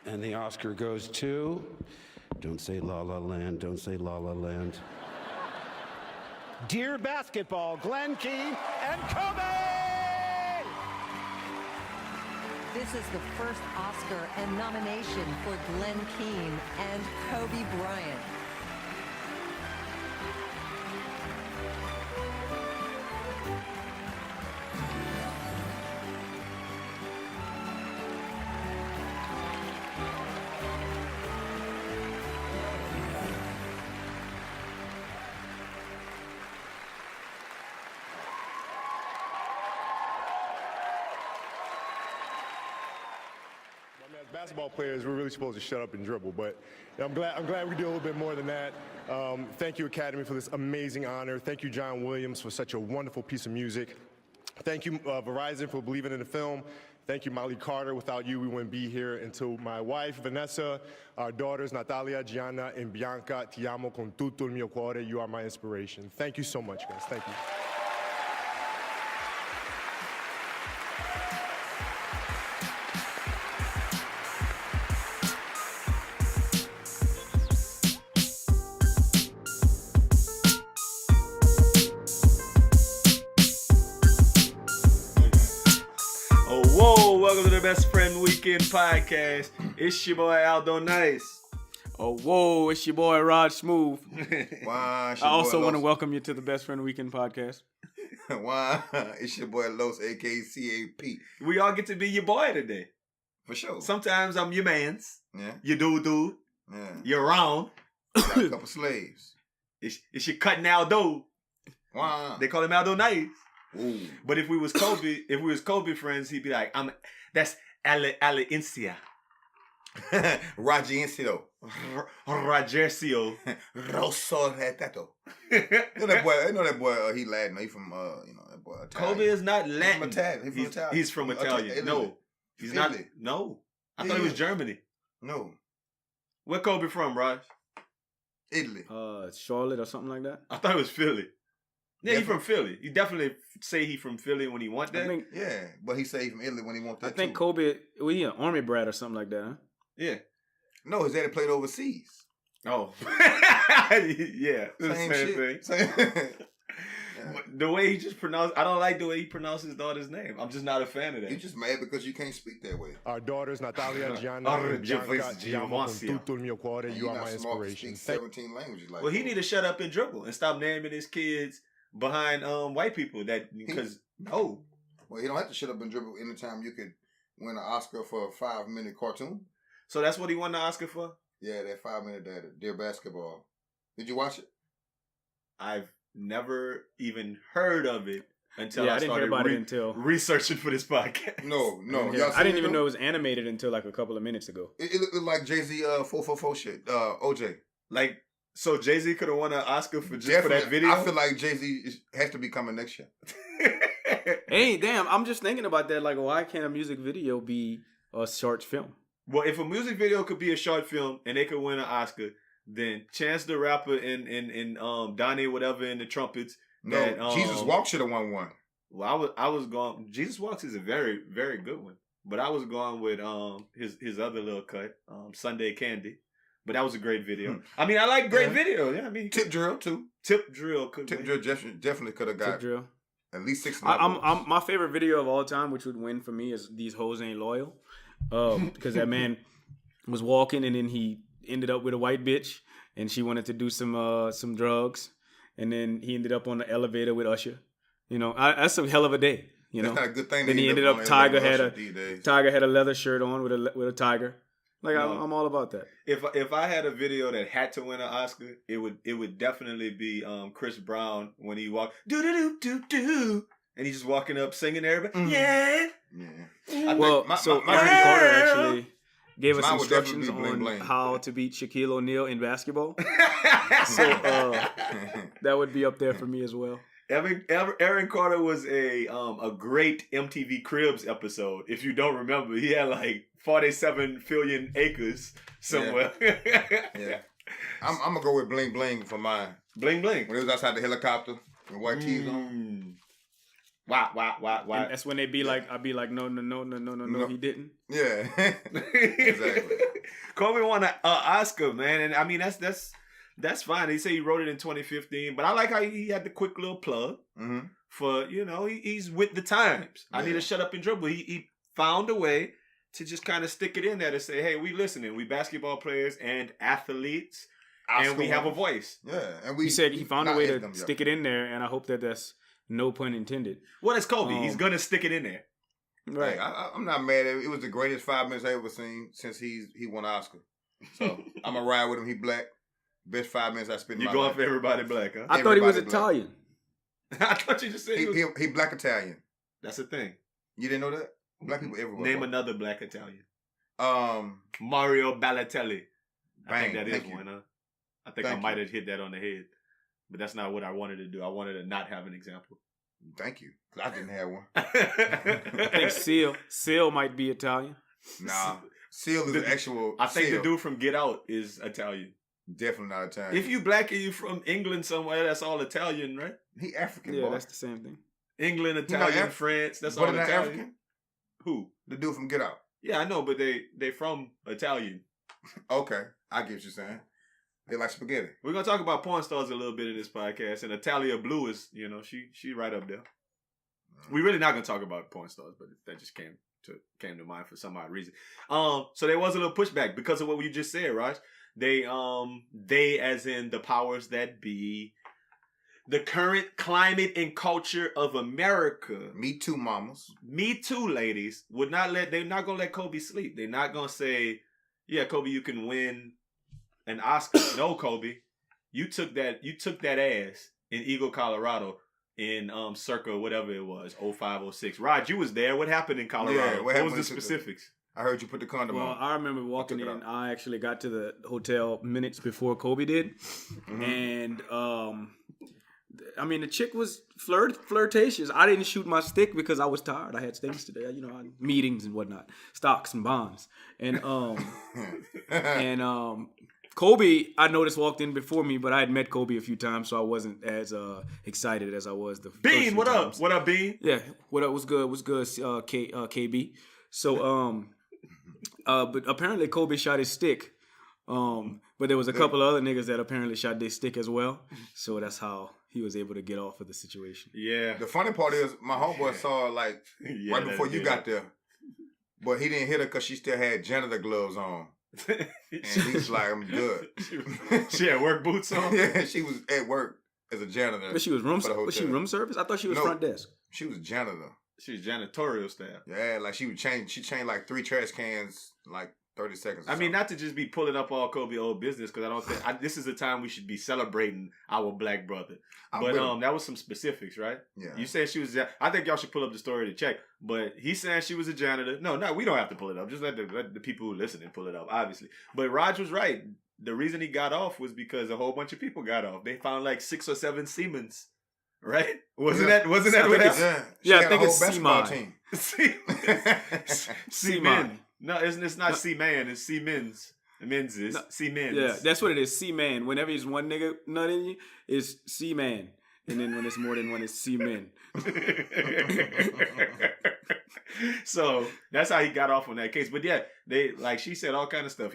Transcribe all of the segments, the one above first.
And the Oscar goes to... Don't say La La Land, don't say La La Land. Dear Basketball, Glenn Keane and Kobe! This is the first Oscar and nomination for Glenn Keane and Kobe Bryant. As basketball players, we're really supposed to shut up and dribble, but I'm glad we can do a little bit more than that. Thank you, Academy, for this amazing honor. Thank you, John Williams, for such a wonderful piece of music. Thank you, Verizon, for believing in the film. Thank you, Molly Carter. Without you, we wouldn't be here. And to my wife, Vanessa, our daughters, Natalia, Gianna, and Bianca, ti amo con tutto il mio cuore. You are my inspiration. Thank you so much, guys. Thank you. Welcome to the Best Friend Weekend Podcast. It's your boy Aldo NICE. Oh, whoa, it's your boy Rog Smuve. Why? I also want to welcome you to the Best Friend Weekend Podcast. Why? It's your boy Los, a.k.a. C.A.P. We all get to be your boy today. For sure. Sometimes I'm your mans. Yeah. You dude. Yeah. You're wrong. Got a couple slaves. It's your cutting Aldo. Why? They call him Aldo NICE. Ooh. But if we was Kobe friends, he'd be like, that's Alicia. Ragencio. Ragercio. Rosso Hetato. You know that boy, he Latin. He from, that boy Italian. Kobe is not Latin. He's from Italian. He's from Italian. No. He's not. No. I thought he was Germany. No. Where Kobe from, Raj? Italy. Charlotte or something like that. I thought it was Philly. Yeah, he's from Philly. You definitely say he from Philly when he want that. Yeah, but he say he from Italy when he want that. I think Kobe, he an army brat or something like that, huh? Yeah. No, his daddy played overseas. Oh. Yeah. Same shit. Thing. The way he just pronounced, I don't like the way he pronounced his daughter's name. I'm just not a fan of that. You're just mad because you can't speak that way. Our daughters, Natalia, Gianna, and Bianca, ti amo con tutto il mio cuore. You are my inspiration. 17 languages like well, he need to shut up and dribble and stop naming his kids behind white people because Well, you don't have to shut up and dribble anytime you could win an Oscar for a 5-minute cartoon. So that's what he won the Oscar for? Yeah, that 5-minute Dear Basketball. Did you watch it? I've never even heard of it until I didn't hear about it until researching for this podcast. No. Yeah, I didn't even know it was animated until like a couple of minutes ago. It looked like Jay-Z 444 shit. OJ. Like, so Jay-Z could have won an Oscar for that video? I feel like Jay-Z has to be coming next year. Hey, damn, I'm just thinking about that. Like, why can't a music video be a short film? Well, if a music video could be a short film and they could win an Oscar, then Chance the Rapper and Donnie whatever in the trumpets. No, Jesus Walks should have won one. Well, I was going. Jesus Walks is a very, very good one, but I was going with his other little cut, Sunday Candy. But that was a great video. I mean, I like great video. Yeah, I mean, Tip Drill too. Tip Drill definitely could have got Tip Drill. At least 6. I'm my favorite video of all time, which would win for me, is These Hoes Ain't Loyal, because that man was walking and then he ended up with a white bitch and she wanted to do some drugs, and then he ended up on the elevator with Usher. You know, that's a hell of a day. You know, that's not a good thing. Then he ended up Tiger had a leather shirt on with a tiger. Like, no. I'm all about that. If I had a video that had to win an Oscar, it would definitely be Chris Brown when he walked do do do do, and he's just walking up singing everybody. Yeah. Well, Aaron Carter actually gave us instructions on how to beat Shaquille O'Neal in basketball. So that would be up there for me as well. Aaron Carter was a great MTV Cribs episode. If you don't remember, he had like 47 billion acres somewhere. Yeah. I'm gonna go with Bling Bling for mine. Bling Bling. When it was outside the helicopter with white tees on. Why? And that's when I'd be like, no, he didn't. Yeah. Exactly. Kobe won an Oscar, man, and I mean that's fine. He said he wrote it in 2015, but I like how he had the quick little plug for he's with the times. I need to shut up and dribble. He found a way to just kind of stick it in there to say, hey, we listening. We basketball players and athletes, and we have a voice. Yeah, and He said he found a way to stick it in there, and I hope that's no pun intended. Well, it's Kobe. He's gonna stick it in there. Right. Hey, I'm not mad at it. It was the greatest 5 minutes I ever seen since he won an Oscar. So I'm gonna ride with him. He black. Best 5 minutes I spent in my life. You going for everybody black, huh? I thought he was Everybody black. Italian. I thought you just said He black Italian. That's the thing. You didn't know that? Black people everywhere. Name another black Italian. Um, Mario Balotelli. I think Bang, that is thank you. one, huh? I think I might have hit that on the head. But that's not what I wanted to do. I wanted to not have an example. Thank you. 'Cause I didn't have one. I think Seal might be Italian. Nah. Seal is an actual. I think Seal. the dude from Get Out is Italian. Definitely not Italian. If you black and you from England somewhere, that's all Italian, right? He African, Yeah, boy. that's the same thing. England, not Italian, Af- France, that's But all they're not Italian. African? Who? The dude from Get Out. Yeah, I know, but they from Italian. Okay, I get what you're saying. They like spaghetti. We're gonna talk about porn stars a little bit in this podcast, and Italia Blue is, she right up there. We're really not gonna talk about porn stars, but that just came to mind for some odd reason. So there was a little pushback because of what you just said, Raj. They as in the powers that be, the current climate and culture of America. Me too, mamas. Me too, ladies. They're not gonna let Kobe sleep. They're not gonna say, yeah, Kobe, you can win an Oscar. No, Kobe, you took that ass in Eagle, Colorado in circa whatever it was, 05, 06. Rod, you was there. What happened in Colorado? Yeah, what what happened was the when you took specifics? I heard you put the condom Well, on. I remember walking took it in. out. I actually got to the hotel minutes before Kobe did, and I mean the chick was flirtatious. I didn't shoot my stick because I was tired. I had things to do, I had meetings and whatnot, stocks and bonds, and Kobe, I noticed, walked in before me, but I had met Kobe a few times, so I wasn't as excited as I was the first Bean, few what times. up? What up, Bean? Yeah, what up? What's good? What's good? KB. So but apparently Kobe shot his stick. But there was a couple of other niggas that apparently shot their stick as well. So that's how he was able to get off of the situation. Yeah. The funny part is, my homeboy saw her like Yeah, right before that you did. got there, but he didn't hit her because she still had janitor gloves on, and he's like, "I'm good." She had work boots on. Yeah, she was at work as a janitor. But she was for the was she hotel. room service? I thought she was No. front desk. She was janitor. She was janitorial staff. Yeah, like she changed like 3 trash cans like 30 seconds. or I mean, something. not to just be pulling up all Kobe old business, because I don't think this is a time we should be celebrating our black brother. I'm But with him. that was some specifics, right? Yeah. You said she was. I think y'all should pull up the story to check. But he's saying she was a janitor. No, we don't have to pull it up. Just let the people who listening pull it up, obviously. But Raj was right. The reason he got off was because a whole bunch of people got off. They found like 6 or 7 Siemens, right? Wasn't that what happened? Yeah, I She had think a it's whole basketball Seaman. team. C-Man. No, it's not C-Man. It's C-Men's. Men's is C-Men's. Yeah, that's what it is. C-man. Whenever it's one nigga nut in you, it's C-man. And then when it's more than one, it's C-men. So that's how he got off on that case. But yeah, they she said all kind of stuff.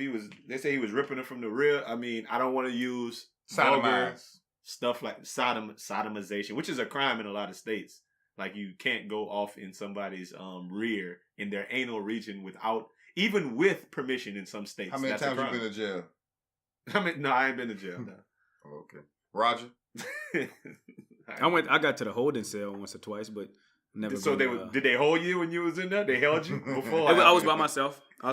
They say he was ripping her from the rear. I mean, I don't want to use vulgar Sodomized. stuff like sodomization, which is a crime in a lot of states. Like you can't go off in somebody's rear in their anal region even with permission in some states. How many That's a times you crime. been to jail? No, I ain't been to jail. No. Oh, okay. Roger? I got to the holding cell once or twice, but never. So been, did they hold you when you was in there? They held you before? I was by myself. There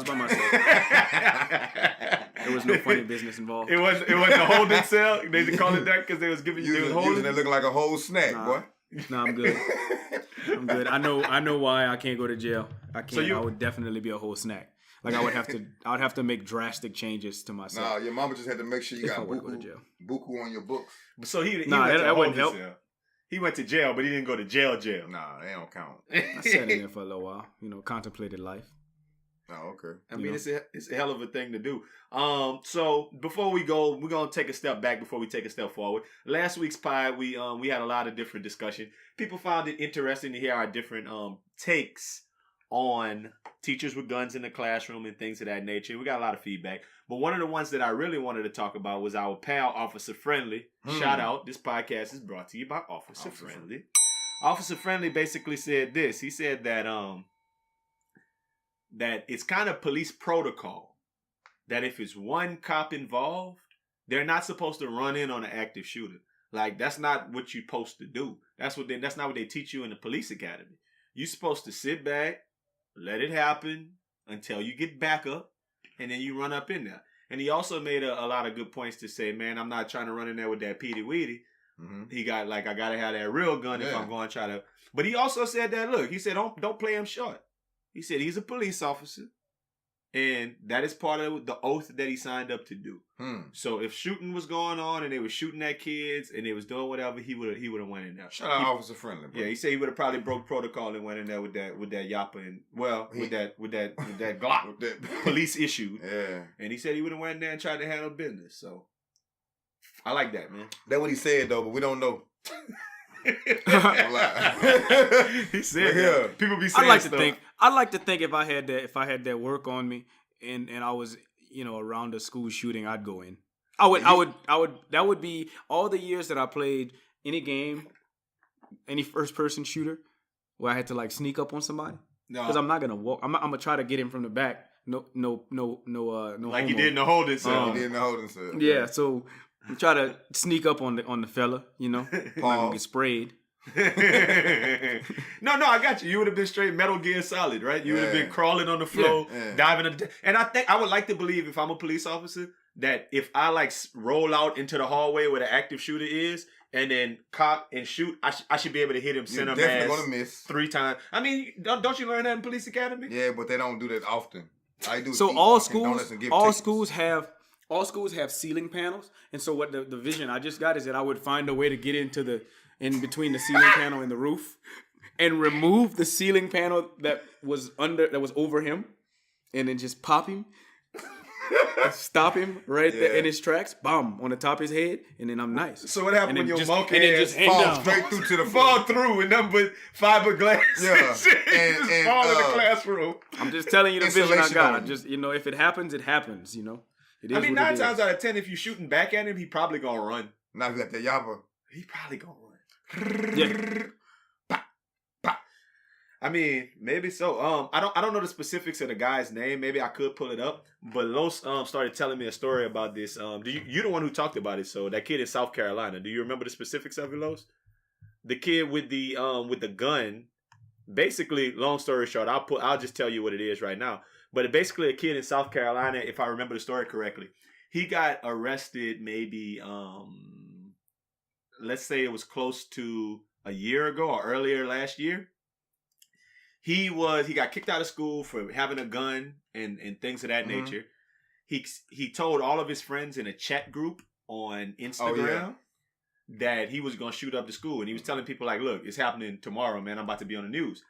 was no funny business involved. It wasn't a holding cell. They call it that because they was giving you. They was Using holding. it looking like a whole snack, Nah. boy. Nah, I'm good. I'm good. I know why I can't go to jail. I can't. you- I would definitely be a whole snack. Like I would have to make drastic changes to myself. Nah, your mama just had to make sure you If I got were to go to jail. buku on your books. So he Nah, went to that a wouldn't holding help. cell. He went to jail, but he didn't go to jail. Nah, they don't count. I sat in there for a little while. Contemplated life. Oh, okay. I mean, it's a hell of a thing to do. So before we go, we're gonna take a step back before we take a step forward. Last week's pod, we had a lot of different discussion. People found it interesting to hear our different takes on teachers with guns in the classroom and things of that nature. We got a lot of feedback. But one of the ones that I really wanted to talk about was our pal, Officer Friendly. Shout out. This podcast is brought to you by Officer Friendly. Officer Friendly basically said this. He said that that it's kind of police protocol that if it's one cop involved, they're not supposed to run in on an active shooter. Like, that's not what you're supposed to do. That's not what they teach you in the police academy. You're supposed to sit back, let it happen until you get back up, and then you run up in there. And he also made a lot of good points to say, man, I'm not trying to run in there with that Petey Weedy. He got, like, I got to have that real gun if I'm going to try to. But he also said that, look, he said, don't play him short. He said he's a police officer, and that is part of the oath that he signed up to do. So if shooting was going on and they were shooting at kids and they was doing whatever, he would have went in there. Shout out Officer Friendly, bro. Yeah, he said he would have probably broke protocol and went in there with that yappa and with that Glock With that police issued. Yeah. And he said he would have went in there and tried to handle business. So I like that, man. That's what he said though, but we don't know. He said that. People be saying I'd like to think if I had that work on me and I was, around a school shooting, I'd go in. I would that would be all the years that I played any game, any first person shooter where I had to like sneak up on somebody. Because I'm not gonna walk. I'm gonna try to get him from the back. No. Like you did in the holding cell. He did in the holding cell. Yeah, so try to sneak up on the fella, I'm not gonna get sprayed. No, I got you. You would have been straight Metal Gear Solid, right? You would have been crawling on the floor, diving. And I think I would like to believe, if I'm a police officer, that if I like roll out into the hallway where the active shooter is, and then cock and shoot, I should be able to hit him center mass. You're definitely gonna miss 3 times. I mean, don't you learn that in police academy? Yeah, but they don't do that often. All schools have ceiling panels, and so what the vision I just got is that I would find a way to get into in between the ceiling panel and the roof, and remove the ceiling panel that was over him, and then just pop him, stop him right there in his tracks, bomb on the top of his head, and then I'm nice. So what happened when your monkey ass fall straight through to the fall through and nothing but fiberglass? Yeah, and fall in the classroom. I'm just telling you the vision I got. I just if it happens, it happens. It is. I mean, 9 times out of 10, if you're shooting back at him, he probably gonna run. Now you got that yappa. He probably gonna run. Yeah. I mean, maybe so. I don't know the specifics of the guy's name. Maybe I could pull it up. But Los started telling me a story about this. You're the one who talked about it. So that kid in South Carolina. Do you remember the specifics of it, Los? The kid with the gun. Basically, long story short, I'll just tell you what it is right now. But basically, a kid in South Carolina, if I remember the story correctly, he got arrested maybe let's say it was close to a year ago or earlier last year. He got kicked out of school for having a gun and things of that nature. He told all of his friends in a chat group on Instagram that he was going to shoot up the school. And he was telling people like, look, it's happening tomorrow, man. I'm about to be on the news.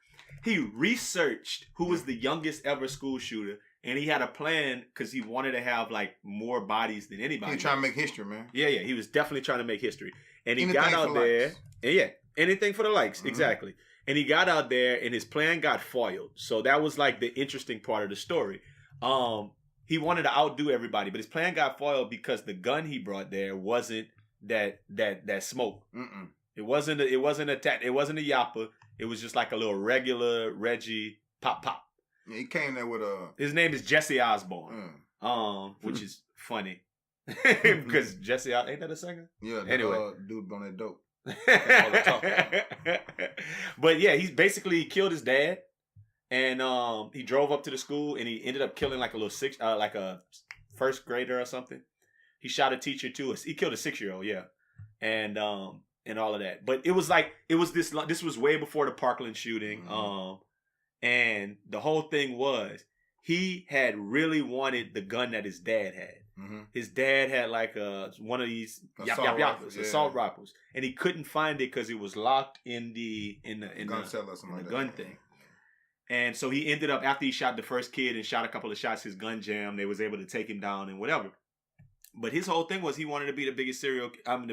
He researched who was the youngest ever school shooter. And he had a plan because he wanted to have like more bodies than anybody. He was trying to make history, man. Yeah. He was definitely trying to make history. And he got out there. And anything for the likes. Exactly. And he got out there and his plan got foiled. So that was like the interesting part of the story. He wanted to outdo everybody, but his plan got foiled because the gun he brought there wasn't that smoke. It wasn't a yappa. It was just like a little regular Reggie pop. Yeah, he came there with his name is Jesse Osborne. Which is funny. Because Jesse ain't that a singer? Yeah, anyway. Dude on that dope. But yeah, he basically killed his dad, and he drove up to the school and he ended up killing like a first grader or something. He shot a teacher too. He killed a 6-year-old, and all of that. But it was this was way before the Parkland shooting, and the whole thing was he had really wanted the gun that his dad had. His dad had like one of these assault rifles, and he couldn't find it because it was locked in the gun cellar or something like that. Gun thing. And so he ended up, after he shot the first kid and shot a couple of shots, his gun jammed. They was able to take him down and whatever. But his whole thing was he wanted to be the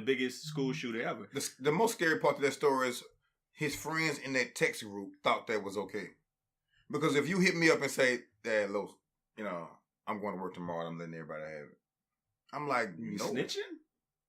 biggest school shooter ever. The most scary part of that story is his friends in that text group thought that was okay. Because if you hit me up and say, Dad, Los, you know, I'm going to work tomorrow and I'm letting everybody have it. I'm like, You no. snitching?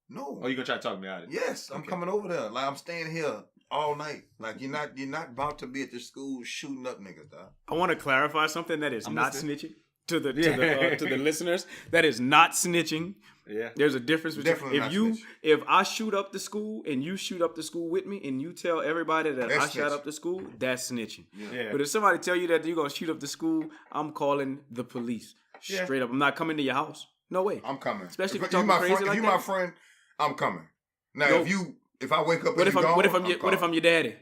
No. Oh, you gonna try to talk me out of it? Yes, I'm coming over there. Like, I'm staying here all night. Like, you're not about to be at the school shooting up niggas, dog. I want to clarify something that is I'm not listening. snitching to the listeners. That is not snitching. Yeah. There's a difference between Definitely not if I shoot up the school and you shoot up the school with me and you tell everybody that That's I shot snitching. up the school, that's snitching. Yeah. But if somebody tell you that you're gonna shoot up the school, I'm calling the police. Yeah. Straight up. I'm not coming to your house. No way. I'm coming. Especially if if you're you talking my crazy friend, like if you that. my friend, I'm coming. Now, Nope. if I wake up What and if you I'm gone, what if I'm I'm your, what if calling. I'm your daddy?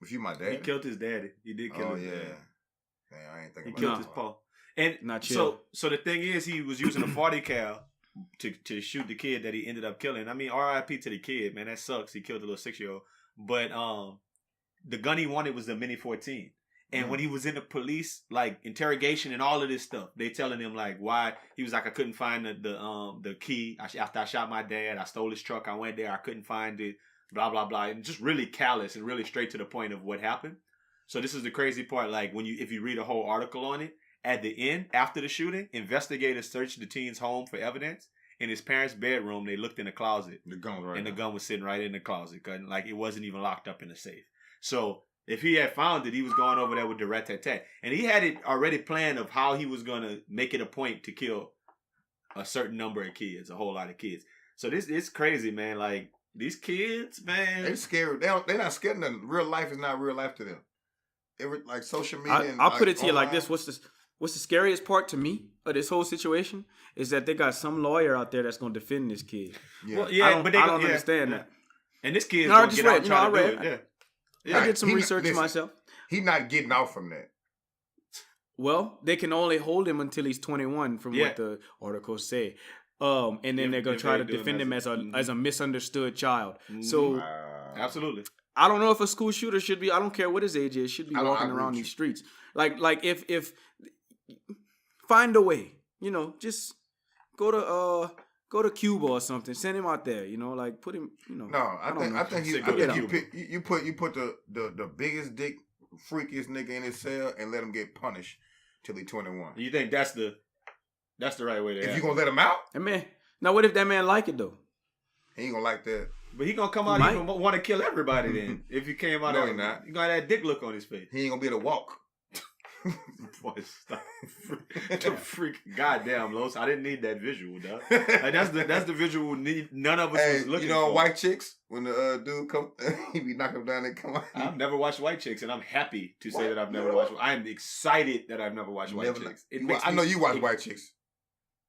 If you my He dad? killed his daddy. He did kill Oh his yeah. dad. Man, I ain't He thinking killed about his that. paw. And Not so chill. so the thing is, he was using a 40 cal to shoot the kid that he ended up killing. I mean, R.I.P. to the kid, man. That sucks. He killed a little 6-year-old. But the gun he wanted was the Mini 14. And when he was in the police like interrogation and all of this stuff, they telling him like why he was like, I couldn't find the key after I shot my dad. I stole his truck. I went there. I couldn't find it. Blah blah blah. And just really callous and really straight to the point of what happened. So this is the crazy part. Like if you read a whole article on it, at the end after the shooting, investigators searched the teen's home for evidence. In his parents' bedroom, they looked in the closet, The gun right and the now. gun was sitting right in the closet. Like it wasn't even locked up in the safe. So if he had found it, he was going over there with the rat-tat-tat. And he had it already planned of how he was going to make it a point to kill a certain number of kids, a whole lot of kids. So it's crazy, man. Like, these kids, man. They're scared. They're not scared of nothing. Real life is not real life to them. Like social media. I'll put it to you like online. this. What's the scariest part to me of this whole situation is that they got some lawyer out there that's gonna defend this kid. Yeah. Well, yeah, I don't, but they I don't understand that. And this kid's No, I going to just get out read, and you know, try I to read. do it. Yeah. I did some research listen, myself. He not getting out from that. Well, they can only hold him until he's 21, from Yeah. what the articles say. And then If- they're gonna if try they to do defend him him as as a misunderstood child. Mhm. So Absolutely. I don't know if a school shooter should be. I don't care what his age is. Should be I walking agree around with these you. streets. Like if find a way. You know, just go to Cuba or something. Send him out there. You know, like put him. You know. No, I don't think know. I think Say go to you pick you put the biggest dick, freakiest nigga in his cell and let him get punished till he's 21. You think that's the right way to If act. you gonna let him out, And man, now what if that man like it though? he ain't gonna like that. But he gonna come out Might. and want to kill everybody then. If he came out No, of he not. He got that dick look on his face. He ain't gonna be able to walk. Boy, stop. The freak. Goddamn, Los. I didn't need that visual, dog. Like, that's the visual none of us Hey, was looking you know, for. white chicks when the dude come, he be knocking him down and come out. I've never watched White Chicks, and I'm happy to say that I've never watched. I am excited that I've never watched White Chicks. I know you watch white chicks.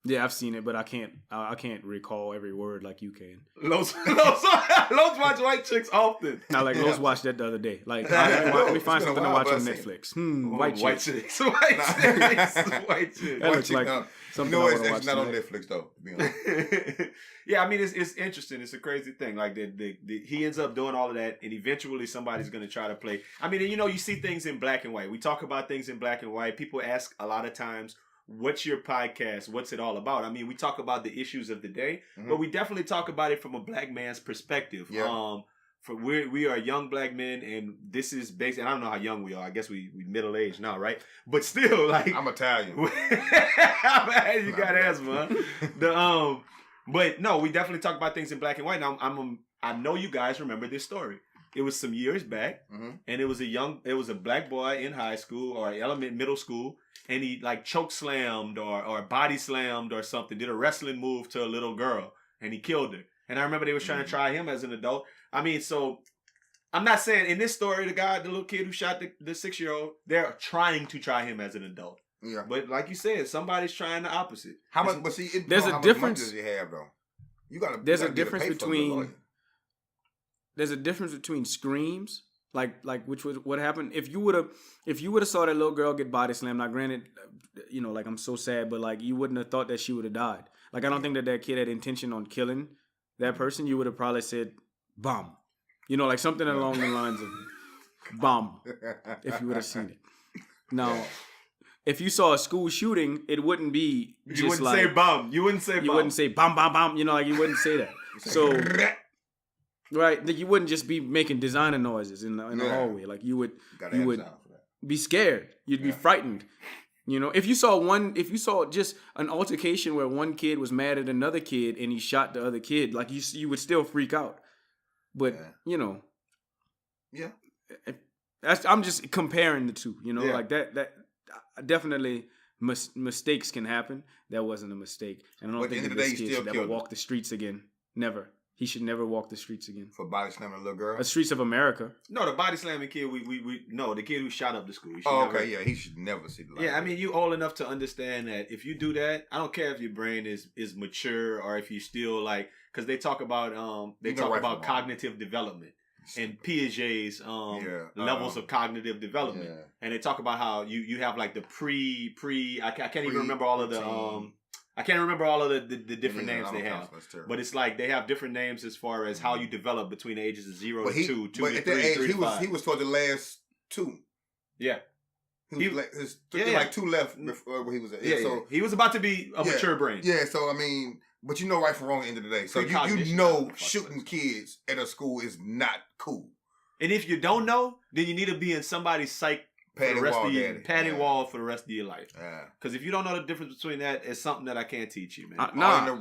Yeah, I've seen it, but I can't recall every word like you can. Los watch White Chicks often. Now, like, Los watched that the other day. Like, let me find It's been a something to while, watch but on I seen Netflix. White White Chicks. Chicks. White Chicks. White Chicks. That White looks chick, like no. something You know, I it's wanna watch not on tonight. Netflix though. To be honest. Yeah, I mean it's interesting. It's a crazy thing. Like the he ends up doing all of that, and eventually somebody's gonna try to play. I mean, you see things in black and white. We talk about things in black and white. People ask a lot of times, "What's your podcast? What's it all about?" I mean, we talk about the issues of the day, but we definitely talk about it from a black man's perspective. Yeah. We are young black men, and this is basically. I don't know how young we are. I guess we middle aged now, right? But still, like I'm Italian. Man, you got asthma. But no, we definitely talk about things in black and white. Now, I know you guys remember this story. It was some years back, and it was a black boy in high school or middle school, and he like choke slammed or body slammed or something, did a wrestling move to a little girl, and he killed her. And I remember they was trying to try him as an adult. I mean, so I'm not saying in this story, the little kid who shot the 6-year-old, they're trying to try him as an adult. Yeah. But like you said, somebody's trying the opposite. How much? But see, There's a how much difference- money does he have though? You gotta. There's you a gotta get difference paid for the between- lawyer. There's a difference between screams, like which was what happened. If you would have saw that little girl get body slammed, now granted, like I'm so sad, but like you wouldn't have thought that she would have died. Like I don't think that kid had intention on killing that person. You would have probably said bomb, like something along the lines of bomb, if you would have seen it. Now, if you saw a school shooting, it wouldn't be just You wouldn't like say bomb. You wouldn't say bomb. you wouldn't say bomb, bomb, bomb. Like you wouldn't say that. So. Right, you wouldn't just be making designer noises in the hallway. Like you would, Gotta you have would, sound for that. be scared. You'd be frightened. You know, if you saw just an altercation where one kid was mad at another kid and he shot the other kid, like you would still freak out. But you know, I'm just comparing the two. You know, like that definitely mistakes can happen. That wasn't a mistake, and I don't think this kid should ever walk the streets again. Never. He should never walk the streets again. For body slamming a little girl? The streets of America. No, the body slamming kid, no, the kid who shot up the school. He should never see the light. Yeah, I mean, you old enough to understand that if you do that, I don't care if your brain is mature or if you still like, because they talk about cognitive development and Piaget's levels of cognitive development, and they talk about how you have like the I can't even remember all of the I can't remember all of the different names they have, but it's like they have different names as far as how you develop between the ages of 0 to 2, 2 to 3, 3 to 5. He was toward the last 2. Yeah. He was like 2 left before where he was at. So he was about to be a mature brain. Yeah, so I mean, but you know right from wrong at the end of the day. So you know shooting kids at a school is not cool. And if you don't know, then you need to be in somebody's psych padding wall for the rest of your life. Because if you don't know the difference between that, it's something that I can't teach you, man.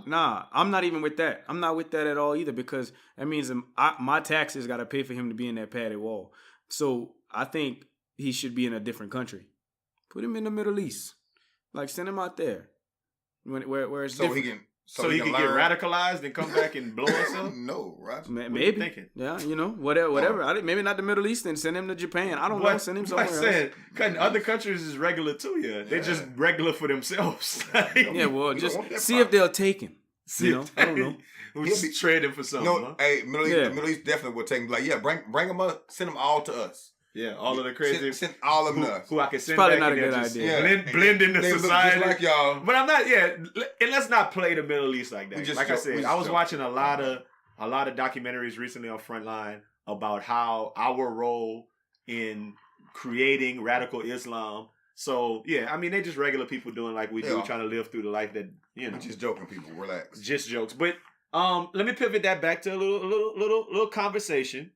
Nah. I'm not even with that. I'm not with that at all either, because that means my taxes got to pay for him to be in that padded wall. So I think he should be in a different country. Put him in the Middle East. Like, send him out there. Where it's different. So he can get radicalized and come back and blow himself? No, right? Maybe. Yeah, you know, whatever. Maybe not the Middle East, then send him to Japan. I don't know. Send him somewhere else. Cutting other countries is regular too, They're just regular for themselves. Yeah, well, just see if they'll take him. You know? I don't know. We'll be trading for something. Hey, Middle East definitely will take him. Like, bring them up, send them all to us. Yeah, all of the crazy. Send all of them to us. Who I can send probably back not a good idea. Blend into society. Just like y'all. But I'm not, and let's not play the Middle East like that. Like I said, I was watching a lot of documentaries recently on Frontline about how our role in creating radical Islam. So, I mean, they're just regular people doing like we do, trying to live through the life that, you know. We're just joking, people. Relax. Just jokes. But let me pivot that back to a little conversation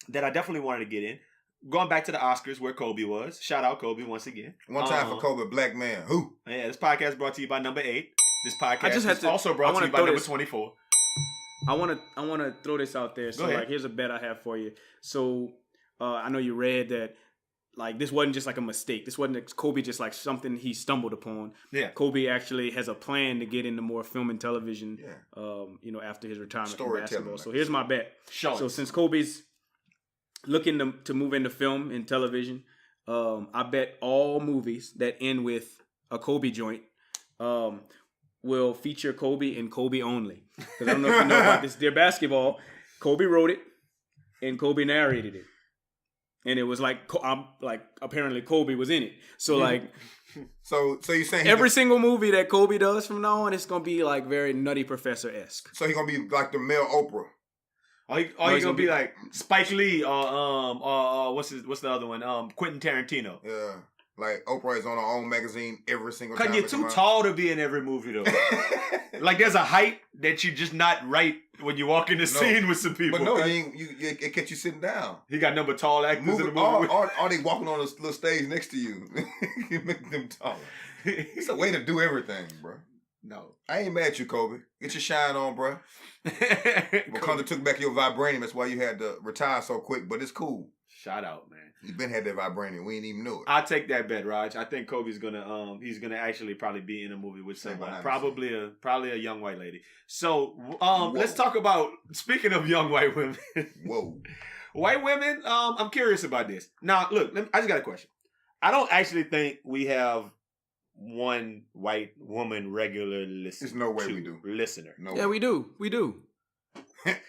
that I definitely wanted to get in. Going back to the Oscars where Kobe was. Shout out Kobe once again. One time for Kobe, black man. Who? Yeah, this podcast brought to you by number 8. This podcast is also brought to you by number 24. I want to throw this out there. So, like, here's a bet I have for you. So, I know you read that, like, this wasn't just like a mistake. This wasn't Kobe just like something he stumbled upon. Yeah. Kobe actually has a plan to get into more film and television, after his retirement from basketball. So here's my bet. So since Kobe's looking to move into film and television, I bet all movies that end with a Kobe joint will feature Kobe and Kobe only. Because I don't know if you know about this. Dear Basketball, Kobe wrote it and Kobe narrated it. And it was like, apparently Kobe was in it. So so you're saying every single movie that Kobe does from now on, it's gonna be like very Nutty Professor-esque. So he's gonna be like the male Oprah. Or you gonna be like Spike Lee or what's the other one? Quentin Tarantino. Yeah. Like Oprah is on her own magazine every single time. Cause you're too tall to be in every movie though. Like there's a height that you're just not right when you walk in the scene with some people. But no, it gets you sitting down. He got number tall actors in the movie. Or they walking on a little stage next to you. You make them taller. It's a way to do everything, bro. No. I ain't mad at you, Kobe. Get your shine on, bro. Wakanda took back your vibranium. That's why you had to retire so quick, but it's cool. Shout out, man. You been had that vibranium. We ain't even knew it. I'll take that bet, Raj. I think Kobe's gonna he's gonna actually probably be in a movie with someone. Probably a young white lady. So let's talk about, speaking of young white women. Whoa. White women, I'm curious about this. Now, look, I just got a question. I don't actually think we have one white woman regular listener. There's no way we do. Listener. No yeah, way. we do.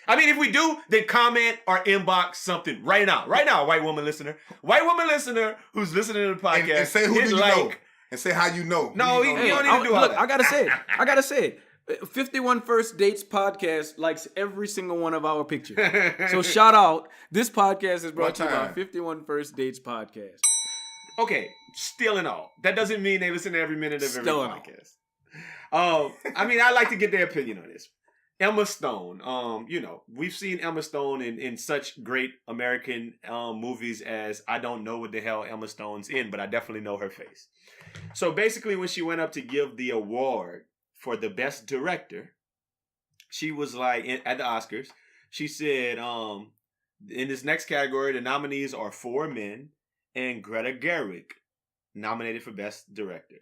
I mean, if we do, then comment or inbox something right now. Right now, white woman listener. White woman listener who's listening to the podcast. And say who do you know. And say how you know. No, you don't need to do all that. I gotta say it. 51 First Dates podcast likes every single one of our pictures. So shout out. This podcast is brought to you by 51 First Dates podcast. Okay, still and all. That doesn't mean they listen to every minute of every podcast. I mean, I like to get their opinion on this. Emma Stone. You know, we've seen Emma Stone in such great American movies as I don't know what the hell Emma Stone's in, but I definitely know her face. So basically, when she went up to give the award for the best director, she was like at the Oscars. She said, in this next category, the nominees are 4 men and Greta Gerwig nominated for best director.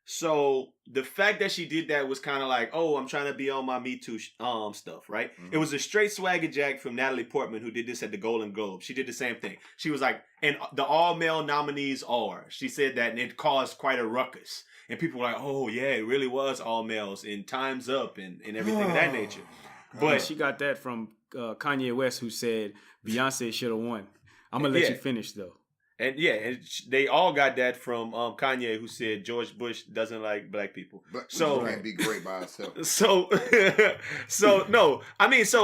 So the fact that she did that was kind of like, oh, I'm trying to be on my Me Too stuff, right? Mm-hmm. It was a straight swagger jack from Natalie Portman who did this at the Golden Globe. She did the same thing. She was like, and the all-male nominees are. She said that, and it caused quite a ruckus. And people were like, oh, yeah, it really was all males and Time's Up and everything of that nature. But she got that from Kanye West, who said Beyonce should have won. I'm going to let you finish, though. And they all got that from Kanye, who said George Bush doesn't like black people. But so can't be great by herself. So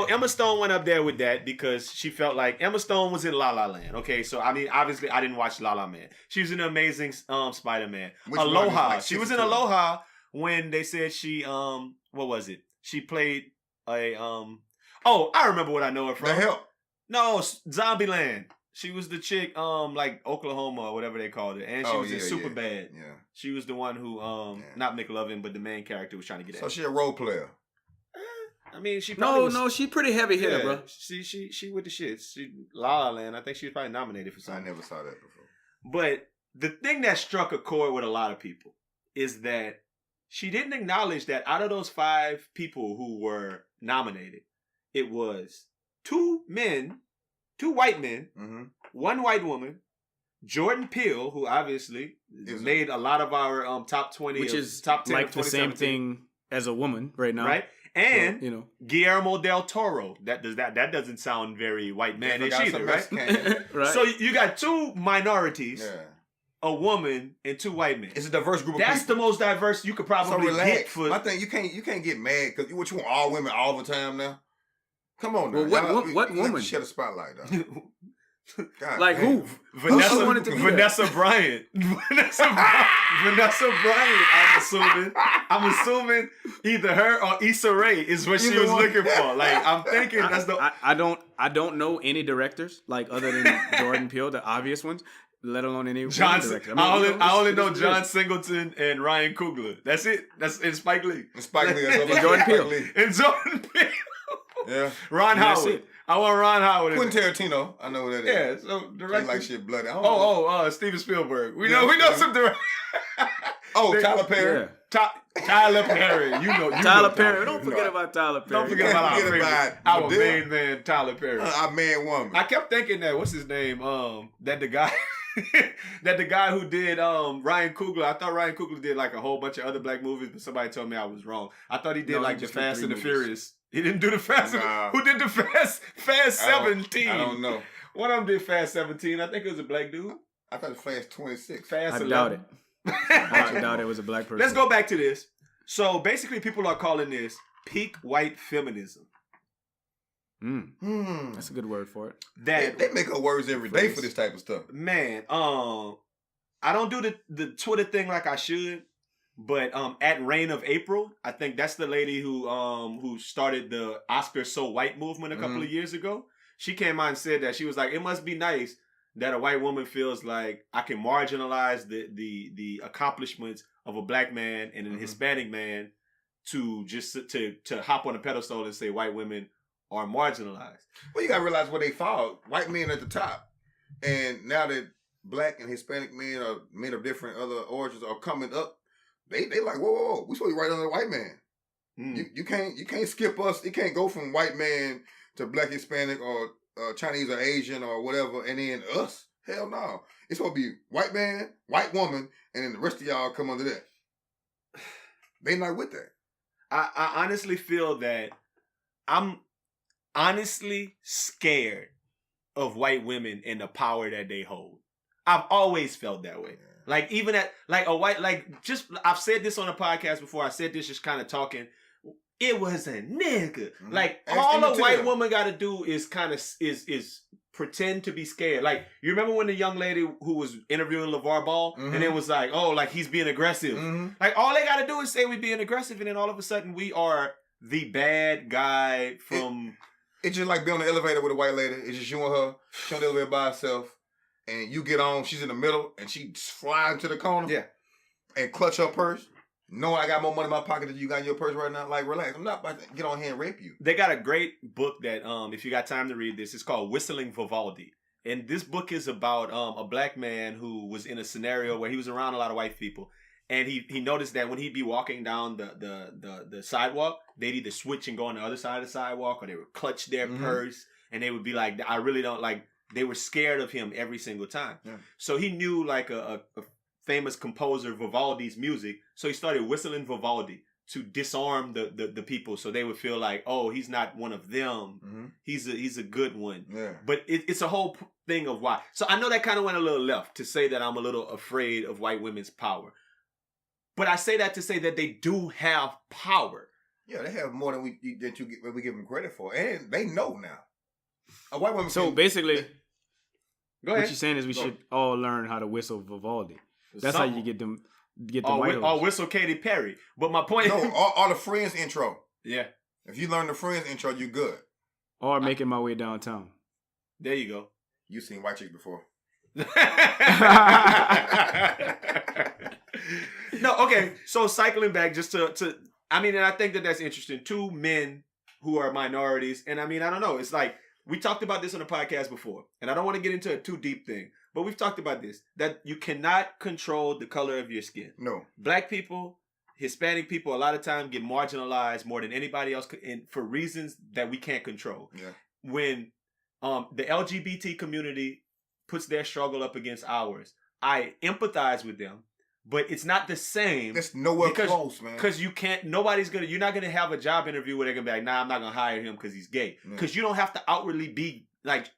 Emma Stone went up there with that because she felt like Emma Stone was in La La Land. Okay, so I mean, obviously I didn't watch La La Land. She was in the Amazing Spider-Man. Aloha. Like she was in Aloha when they said she what was it? She played a oh, I remember what I know her from. The Help. No, Zombieland. She was the chick, like Oklahoma or whatever they called it, and she was in Superbad. Yeah, she was the one who, not McLovin, but the main character was trying to get at. So she a role player. I mean, she probably no, she pretty heavy hitter, bro. She with the shits. She La La Land. I think she was probably nominated for something. I never saw that before. But the thing that struck a chord with a lot of people is that she didn't acknowledge that out of those 5 people who were nominated, it was 2 white men, 1 white woman, Jordan Peele, who obviously made a lot of our top 20, which is top 10 like the same thing as a woman right now, right? And Guillermo del Toro. That doesn't sound very white man-ish either, right? Right. So you got 2 minorities, a woman, and 2 white men. It's a diverse group of people. That's the most diverse you could probably get. For my thing, you can't get mad because what you want all women all the time now. Come on, now. Well, what woman? Shed a spotlight, though. God, like man. who? Vanessa Bryant. Vanessa Bryant. I'm assuming either her or Issa Rae is what she was looking for. Like I'm thinking that's the. I don't know any directors like other than Jordan Peele, the obvious ones. Let alone any director. I only know John Singleton and Ryan Coogler. That's it. That's in Spike Lee. Spike Lee. And Jordan Peele. And Jordan Peele. Yeah. Ron Howard. I want Ron Howard. Quentin Tarantino. I know who that is. Yeah. So director. Like shit bloody. Steven Spielberg. We know some directors. Tyler Perry. Yeah. Tyler Perry. You know Tyler Perry. Don't forget about Tyler Perry. Don't forget about our main man, Tyler Perry. Our man woman. I kept thinking that, what's his name? That the guy who did Ryan Coogler. I thought Ryan Coogler did like a whole bunch of other black movies, but somebody told me I was wrong. I thought he did like the Fast and the Furious. He didn't do the Fast. Who did the Fast 17? I don't know. One of them did Fast 17. I think it was a black dude. I thought it was Fast 26. Fast 11. Doubt it. I doubt it was a black person. Let's go back to this. So basically, people are calling this peak white feminism. That's a good word for it. They make up words every day for this type of stuff. Man, I don't do the Twitter thing like I should. But at Reign of April, I think that's the lady who started the Oscar So White movement a couple of years ago. She came out and said that she was like, it must be nice that a white woman feels like I can marginalize the accomplishments of a black man and a Hispanic man to just to hop on a pedestal and say white women are marginalized. Well, you gotta realize where they fall. White men at the top, and now that black and Hispanic men or men of different other origins are coming up. They like, whoa, we supposed to be right under the white man. You can't skip us. You can't go from white man to black, Hispanic, or Chinese or Asian or whatever, and then us. Hell no. It's supposed to be white man, white woman, and then the rest of y'all come under that. They not with that. I honestly feel that I'm honestly scared of white women and the power that they hold. I've always felt that way. Yeah. Like even at like a white I've said this on a podcast before. I said this just kind of talking. It was a nigga. Like all a white woman got to do is kind of is pretend to be scared. Like you remember when the young lady who was interviewing LeVar Ball and it was like, oh, like he's being aggressive. Like all they got to do is say we being aggressive, and then all of a sudden we are the bad guy from. It's just like being on the elevator with a white lady. It's just you and her. She's on the elevator by herself. And you get on, she's in the middle, and she flies into the corner. Yeah. And clutch her purse. Knowing I got more money in my pocket than you got in your purse right now. Like, relax. I'm not about to get on here and rape you. They got a great book that, if you got time to read this, it's called Whistling Vivaldi. And this book is about a black man who was in a scenario where he was around a lot of white people. And he noticed that when he'd be walking down the sidewalk, they'd either switch and go on the other side of the sidewalk, or they would clutch their purse, and they would be like, I really don't like, they were scared of him every single time. Yeah. So he knew like a famous composer, Vivaldi's music, so he started whistling Vivaldi to disarm the people, so they would feel like, oh, he's not one of them. He's a good one. Yeah. But it's a whole thing of why. So I know that kind of went a little left to say that I'm a little afraid of white women's power. But I say that to say that they do have power. Yeah, they have more than we give them credit for, and they know now. A white woman. So basically, go ahead. What you're saying is we should all learn how to whistle Vivaldi. That's how you get the white or whistle Katy Perry. But my point, no, all the Friends intro. Yeah, if you learn the Friends intro, you good. Or Making My Way Downtown. There you go. You seen White Chicks before? No, okay. So cycling back just to I mean, and I think that that's interesting. Two men who are minorities, and I mean, I don't know. It's like we talked about this on the podcast before, and I don't want to get into a too deep thing, but we've talked about this, that you cannot control the color of your skin. No. Black people, Hispanic people, a lot of times get marginalized more than anybody else, for reasons that we can't control. Yeah. When the LGBT community puts their struggle up against ours, I empathize with them. But it's not the same. It's nowhere close, man. Because you're not gonna have a job interview where they're gonna be like, nah, I'm not gonna hire him because he's gay. Because you don't have to outwardly be like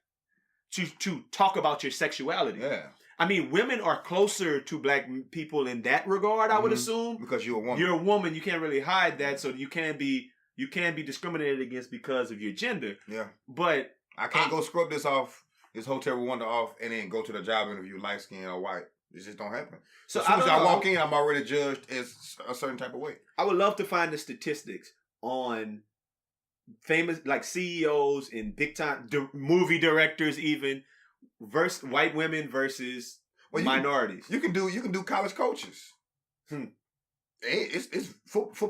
to talk about your sexuality. Yeah. I mean, women are closer to black people in that regard, I would assume. Because you're a woman. You're a woman, you can't really hide that, so you can't be discriminated against because of your gender. Yeah. But I can't go scrub this hotel room window off and then go to the job interview light skin or white. It just don't happen. So as soon as I walk in, I'm already judged as a certain type of way. I would love to find the statistics on famous like CEOs and big time movie directors, even versus white women versus minorities. You can do college coaches. It's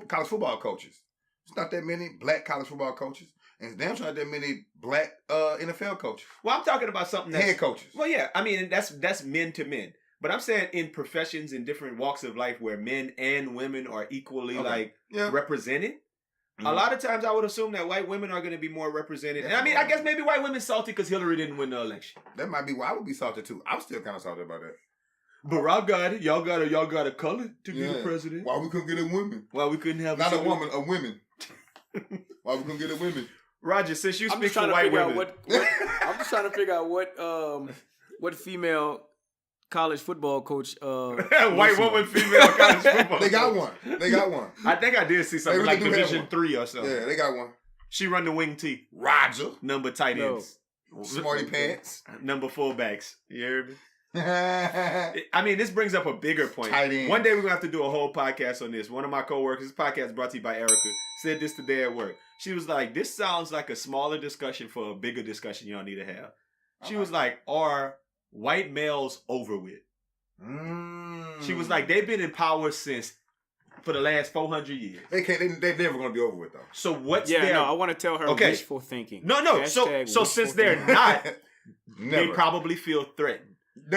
college football coaches. It's not that many black college football coaches. And it's damn sure not that many black NFL coaches. Well, I'm talking about something that's head coaches. Well, yeah, I mean that's men to men. But I'm saying in professions in different walks of life where men and women are equally represented. Mm-hmm. A lot of times I would assume that white women are going to be more represented. And I mean, I guess maybe white women salty because Hillary didn't win the election. That might be why I would be salty too. I'm still kind of salty about that. But I got it. Y'all got a color to be the president. Why we couldn't get a woman? Why we couldn't have not a woman, a women? Why we couldn't get a women? Roger, since you speak for white women, I'm just trying to figure out what female college football coach white woman female college football. They got one. I think I did see something like Division 3 or something. Yeah, they got one. She run the wing T. Roger. Number tight ends. Smarty pants. Number fullbacks. You hear me? I mean, this brings up a bigger point. Tight end. One day we're going to have to do a whole podcast on this. One of my coworkers, this podcast brought to you by Erica, said this today at work. She was like, this sounds like a smaller discussion for a bigger discussion y'all need to have. She was like, are white males over with? She was like, they've been in power for the last 400 years. They're never going to be over with though. So what's I want to tell her wishful thinking. No. So since they're not, they probably feel threatened.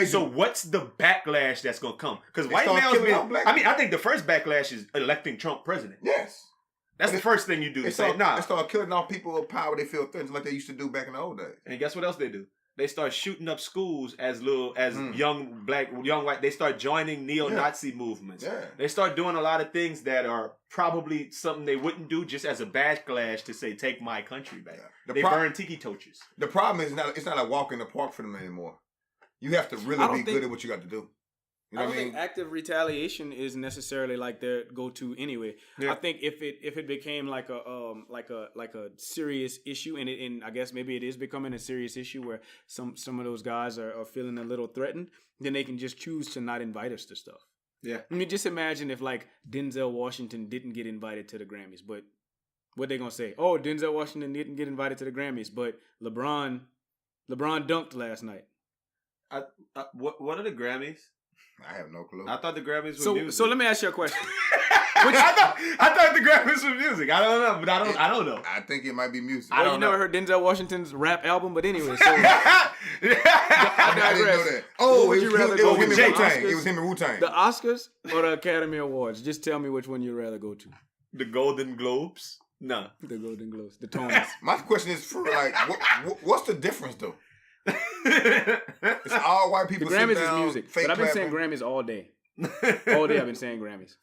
So what's the backlash that's going to come? Because white males I think the first backlash is electing Trump president. Yes. That's the first thing you do. They start killing off people of power. They feel threatened like they used to do back in the old days. And guess what else they do? They start shooting up schools as young white. They start joining neo-Nazi movements. Yeah. They start doing a lot of things that are probably something they wouldn't do just as a backlash to say, take my country back. Yeah. They burn tiki torches. The problem is it's not a walk in the park for them anymore. You have to really be good at what you got to do. You know I don't think active retaliation is necessarily like their go-to anyway. Yeah. I think if it became like a serious issue, and I guess maybe it is becoming a serious issue where some of those guys are feeling a little threatened, then they can just choose to not invite us to stuff. Yeah, I mean, just imagine if like Denzel Washington didn't get invited to the Grammys, but What they gonna say? Oh, Denzel Washington didn't get invited to the Grammys, but LeBron dunked last night. What are the Grammys? I have no clue. I thought the Grammys were music. So let me ask you a question. I thought the Grammys were music. I don't know, but I don't know. I think it might be music. Well, you never heard Denzel Washington's rap album, but anyway. So, I didn't know that. Oh, Would it you was rather him go and with the Wu-Tang. Oscars? It was him and Wu-Tang. the Oscars or the Academy Awards? Just tell me which one you'd rather go to. The Golden Globes? No. The Golden Globes, the Tonys. My question is for like, what's the difference though? It's all white The people. Grammys sit down, is music, fake but I've been saying clapping. Grammys all day. All day I've been saying Grammys.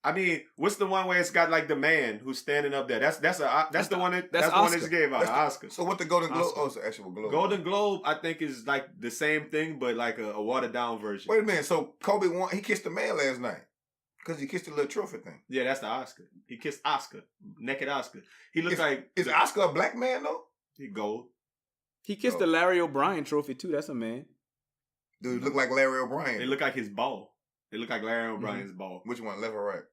I mean, what's the one where it's got like the man who's standing up there? That's the one that that's that's the one Oscar. that's gave out That's an Oscar. So what the Golden Globe? Oscar. Oh, it's the actual Globe. Golden Globe, I think, is like the same thing, but like a watered down version. Wait a minute. So Kobe won. He kissed the man last night because he kissed the little trophy thing. Yeah, that's the Oscar. He kissed Oscar, naked Oscar. He looks like Is Oscar a black man though? he gold. He kissed the Larry O'Brien trophy too. That's a man. Dude, look like Larry O'Brien. They look like his ball. They look like Larry O'Brien's ball. Which one, left or right?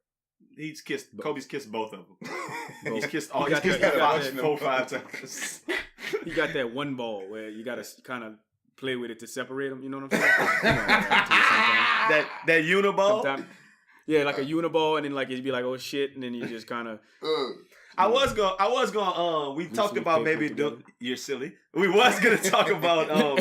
He's kissed. Kobe's kissed both of them. He's Both. kissed all. He He's got kissed that- four, 5 times. He got that one ball where you got to kind of play with it to separate them. You know what I'm saying? Sometimes. that uniball. Sometimes- yeah, like a uniball, and then like you'd be like, oh shit, and then you just kind of. I was going. We talked see about paper maybe. together. You're silly. We was gonna talk about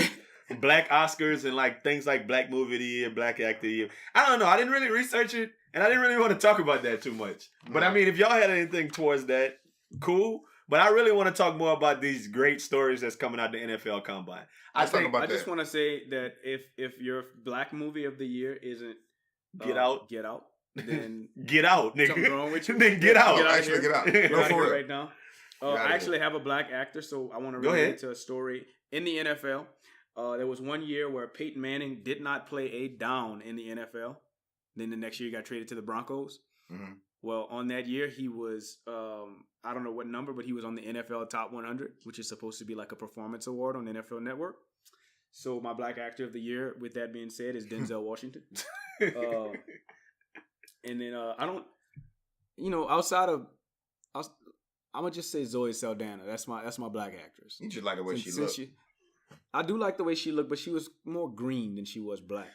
black Oscars and like things like Black Movie of the Year, Black Actor of the Year. I don't know. I didn't really research it, and I didn't really want to talk about that too much. But I mean, if y'all had anything towards that, cool. But I really want to talk more about these great stories that's coming out the NFL Combine. I think I just want to say that if your black movie of the year isn't Get Out. Get Out, then Get out, nigga. something's wrong with you. Then get out. Get out Actually, here. get out. Get Go out for here it. right now. Get outta I here. actually have a black actor, so I want to Go relate ahead. to a story in the NFL. There was one year where Peyton Manning did not play a down in the NFL. Then the next year he got traded to the Broncos. Mm-hmm. Well, on that year he was I don't know what number, but he was on the NFL Top 100, which is supposed to be like a performance award on the NFL Network. So my black actor of the year, with that being said, is Denzel Washington. And then I don't, outside of, I'm gonna just say Zoe Saldana. That's my black actress. You just like the way she Since looked. I do like the way she looked, but she was more green than she was black.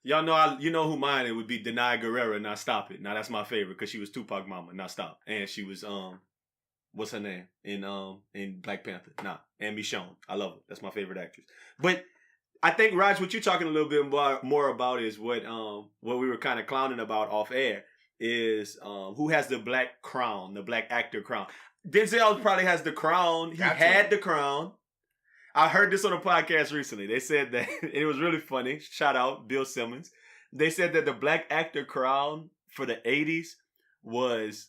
Y'all know, you know who mine it would be. Denai Guerrero. Now stop it. Now that's my favorite because she was Tupac mama. Now stop. And she was what's her name in Black Panther? Nah, and Michonne. I love her. That's my favorite actress. But I think Raj, what you're talking a little bit more about is what we were kind of clowning about off air is who has the black crown, the black actor crown. Denzel probably has the crown. He had the crown. I heard this on a podcast recently. They said that it was really funny. Shout out Bill Simmons. They said that the black actor crown for the 80s was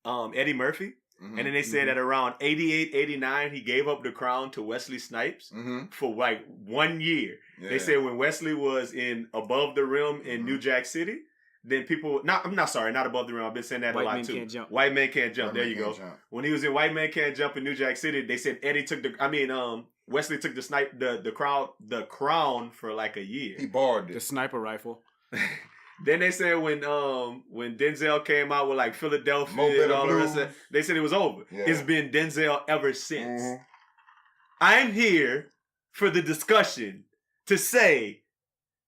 Eddie Murphy. Mm-hmm. And then they said that around 88, 89, he gave up the crown to Wesley Snipes for like 1 year. Yeah. They said when Wesley was in Above the Rim in New Jack City, then people, not Above the Rim. I've been saying that White a lot Men too. Can't Jump. White Man Can't Jump. White There Man you go. Can't Jump. When he was in White Man Can't Jump in New Jack City, they said Eddie took Wesley took the crown for like a year. He borrowed The it. sniper rifle. Then they said when Denzel came out with like Philadelphia Mo and Better all the rest of Blues. it, they said it was over. Yeah. It's been Denzel ever since. Mhm. I'm here for the discussion to say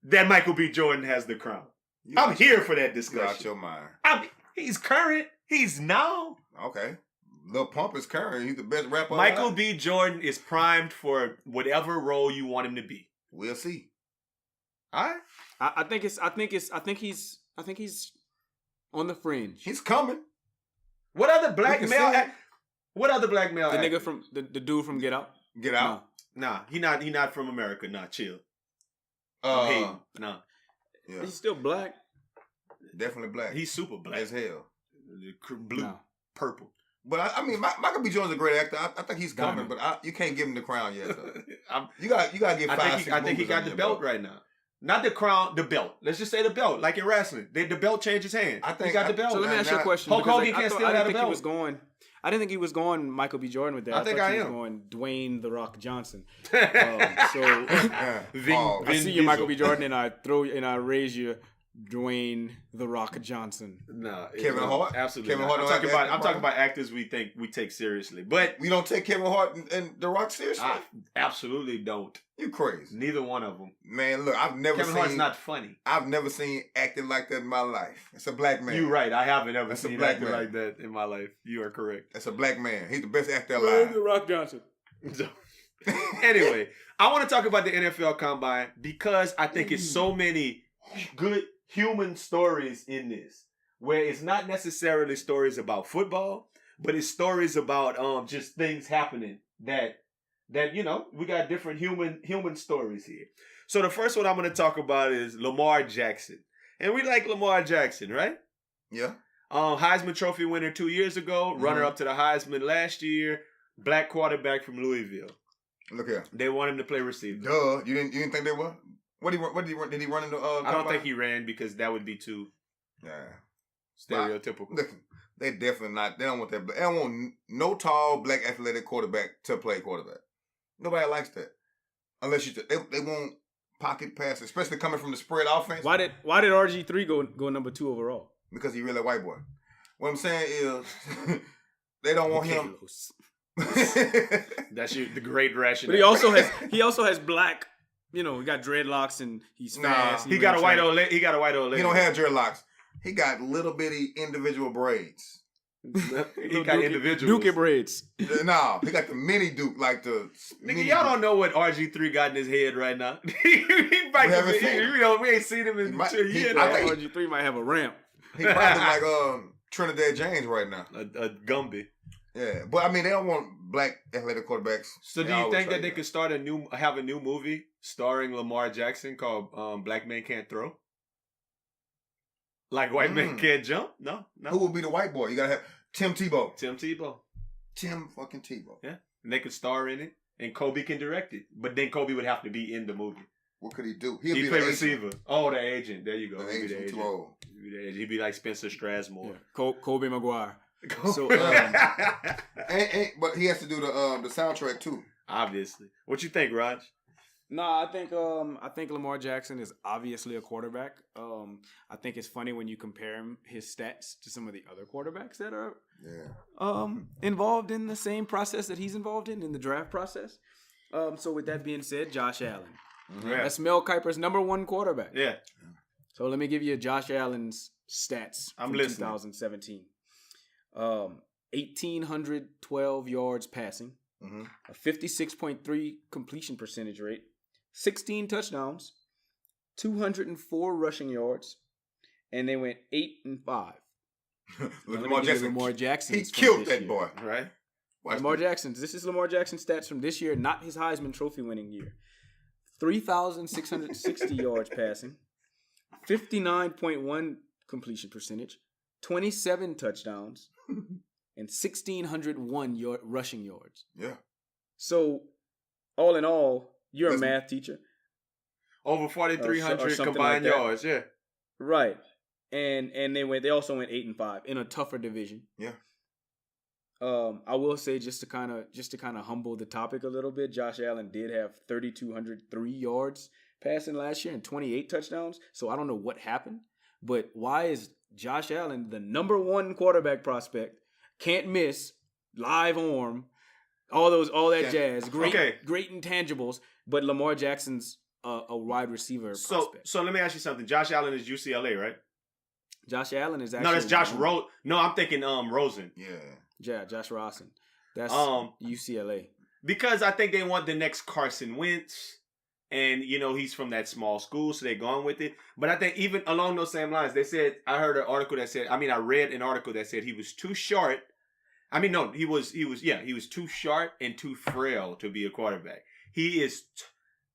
that Michael B. Jordan has the crown. You I'm out- here for that You out discussion. your mind. He's current. He's now. Okay. Lil Pump is current. He's the best rapper. Michael alive. B. Jordan is primed for whatever role you want him to be. We'll see. All right. I think he's on the fringe. He's coming. What other black can male? see it. What other black male? The actor? nigga from the dude from Get Out. Get out. Nah, he not from America. Nah, chill. No. I'm hating. Nah, Yeah. He's still black. Definitely black. he's super black. as hell. Blue, No. purple. But I mean, Michael B. Jordan's a great actor. I think he's coming, Diamond. but you can't give him the crown yet. Though. I'm- You got to get I five. think six I think he movies got under the your belt belt. right now. Not the crown, the belt. Let's just say the belt, like in wrestling. The belt changes hands. I think he got the belt. So let me ask you a question. Hulk because, Hogan can't still I have didn't a think he belt. was going. I didn't think he was going Michael B. Jordan with that. I think thought I he was am. going Dwayne the Rock Johnson. So Yeah. Vin- Oh, I Vin see you, Michael B. Diesel. Jordan, and I raise you Dwayne The Rock Johnson. No, Kevin Hart? Absolutely. Kevin not. Hart I'm don't talking have about. acting I'm talking problem? about actors we take seriously, but We don't take Kevin Hart and The Rock seriously. I absolutely don't. You crazy, Neither one of them. man? Look, Kevin Hart's not funny. I've never seen acting like that in my life. It's a black man. You're right. I haven't ever That's a seen black acting man. like that in my life. You are correct. That's a black man. He's the best actor Dwayne alive. The Rock Johnson. So, anyway, I want to talk about the NFL Combine because I think it's so many good human stories in this, where it's not necessarily stories about football, but it's stories about just things happening that we got different human stories here. So the first one I'm going to talk about is Lamar Jackson, and we like Lamar Jackson, right? Yeah. Heisman Trophy winner 2 years ago, runner up to the Heisman last year, black quarterback from Louisville. Look here. They want him to play receiver. Duh. You didn't think they were? What did he run? Did he run in the? I don't think he ran because that would be too Yeah. stereotypical. Listen, they definitely not. They don't want that. They don't want no tall black athletic quarterback to play quarterback. Nobody likes that. Unless they want pocket passes, especially coming from the spread offense. Why did RG3 go number 2 overall? Because he really a white boy. What I'm saying is, they don't want him. That's the great rationale. But he also has black. He got dreadlocks and he's fast. He got a white old lady. He got a white old lady. He don't have dreadlocks. He got little bitty individual braids. He got individuals. Dookie braids. No, he got the mini Duke, like the. Nigga, y'all don't know what RG3 got in his head right now. He might haven't seen him. we ain't seen him in 2 years. I think RG3 might have a ramp. he probably like Trinidad James right now. a Gumby. Yeah, but I mean they don't want black athletic quarterbacks. So do you think that they could have a new movie starring Lamar Jackson called Black Men Can't Throw? Like White Men Can't Jump? No. Who would be the white boy? You gotta have Tim Tebow. Tim Tebow. Tim fucking Tebow. Yeah. And they could star in it. And Kobe can direct it. But then Kobe would have to be in the movie. What could he do? He'd be play the receiver. agent. Oh, the agent. There you go. The He'd be agent too old. He'd be like Spencer Strasmore. Kobe Maguire. So, but he has to do the soundtrack too. Obviously. What you think, Raj? No, I think Lamar Jackson is obviously a quarterback. I think it's funny when you compare his stats to some of the other quarterbacks that are involved in the same process that he's involved in the draft process. So with that being said, Josh Allen. Yeah. That's Mel Kiper's number 1 quarterback. Yeah. So let me give you Josh Allen's stats I'm from listening. 2017. 1,812 yards passing, a 56.3 completion percentage rate, 16 touchdowns, 204 rushing yards, and they went 8-5. Lamar Jackson. Lamar Jackson. He killed that boy. Right? Lamar Jackson's. This is Lamar Jackson's stats from this year, not his Heisman Trophy winning year. 3,660 yards passing, 59.1 completion percentage, 27 touchdowns, and 1,601 rushing yards. Yeah. So, all in all, you're a math teacher. Over 4,300 something combined like that. yards, yeah. Right. And they also went 8-5 in a tougher division. Yeah. I will say just to kind of humble the topic a little bit, Josh Allen did have 3,203 yards passing last year and 28 touchdowns. So I don't know what happened, but why is Josh Allen the number 1 quarterback prospect? Can't miss, live arm, all that jazz, great intangibles, but Lamar Jackson's a wide receiver prospect. So let me ask you something. Josh Allen is UCLA, right? Josh Allen is actually No, that's Josh Rosen. No, I'm thinking Rosen. Yeah, Josh Rosen. That's UCLA. Because I think they want the next Carson Wentz, and he's from that small school, so they're going with it. But I think even along those same lines, I read an article that said he was too short. He was too short and too frail to be a quarterback. He is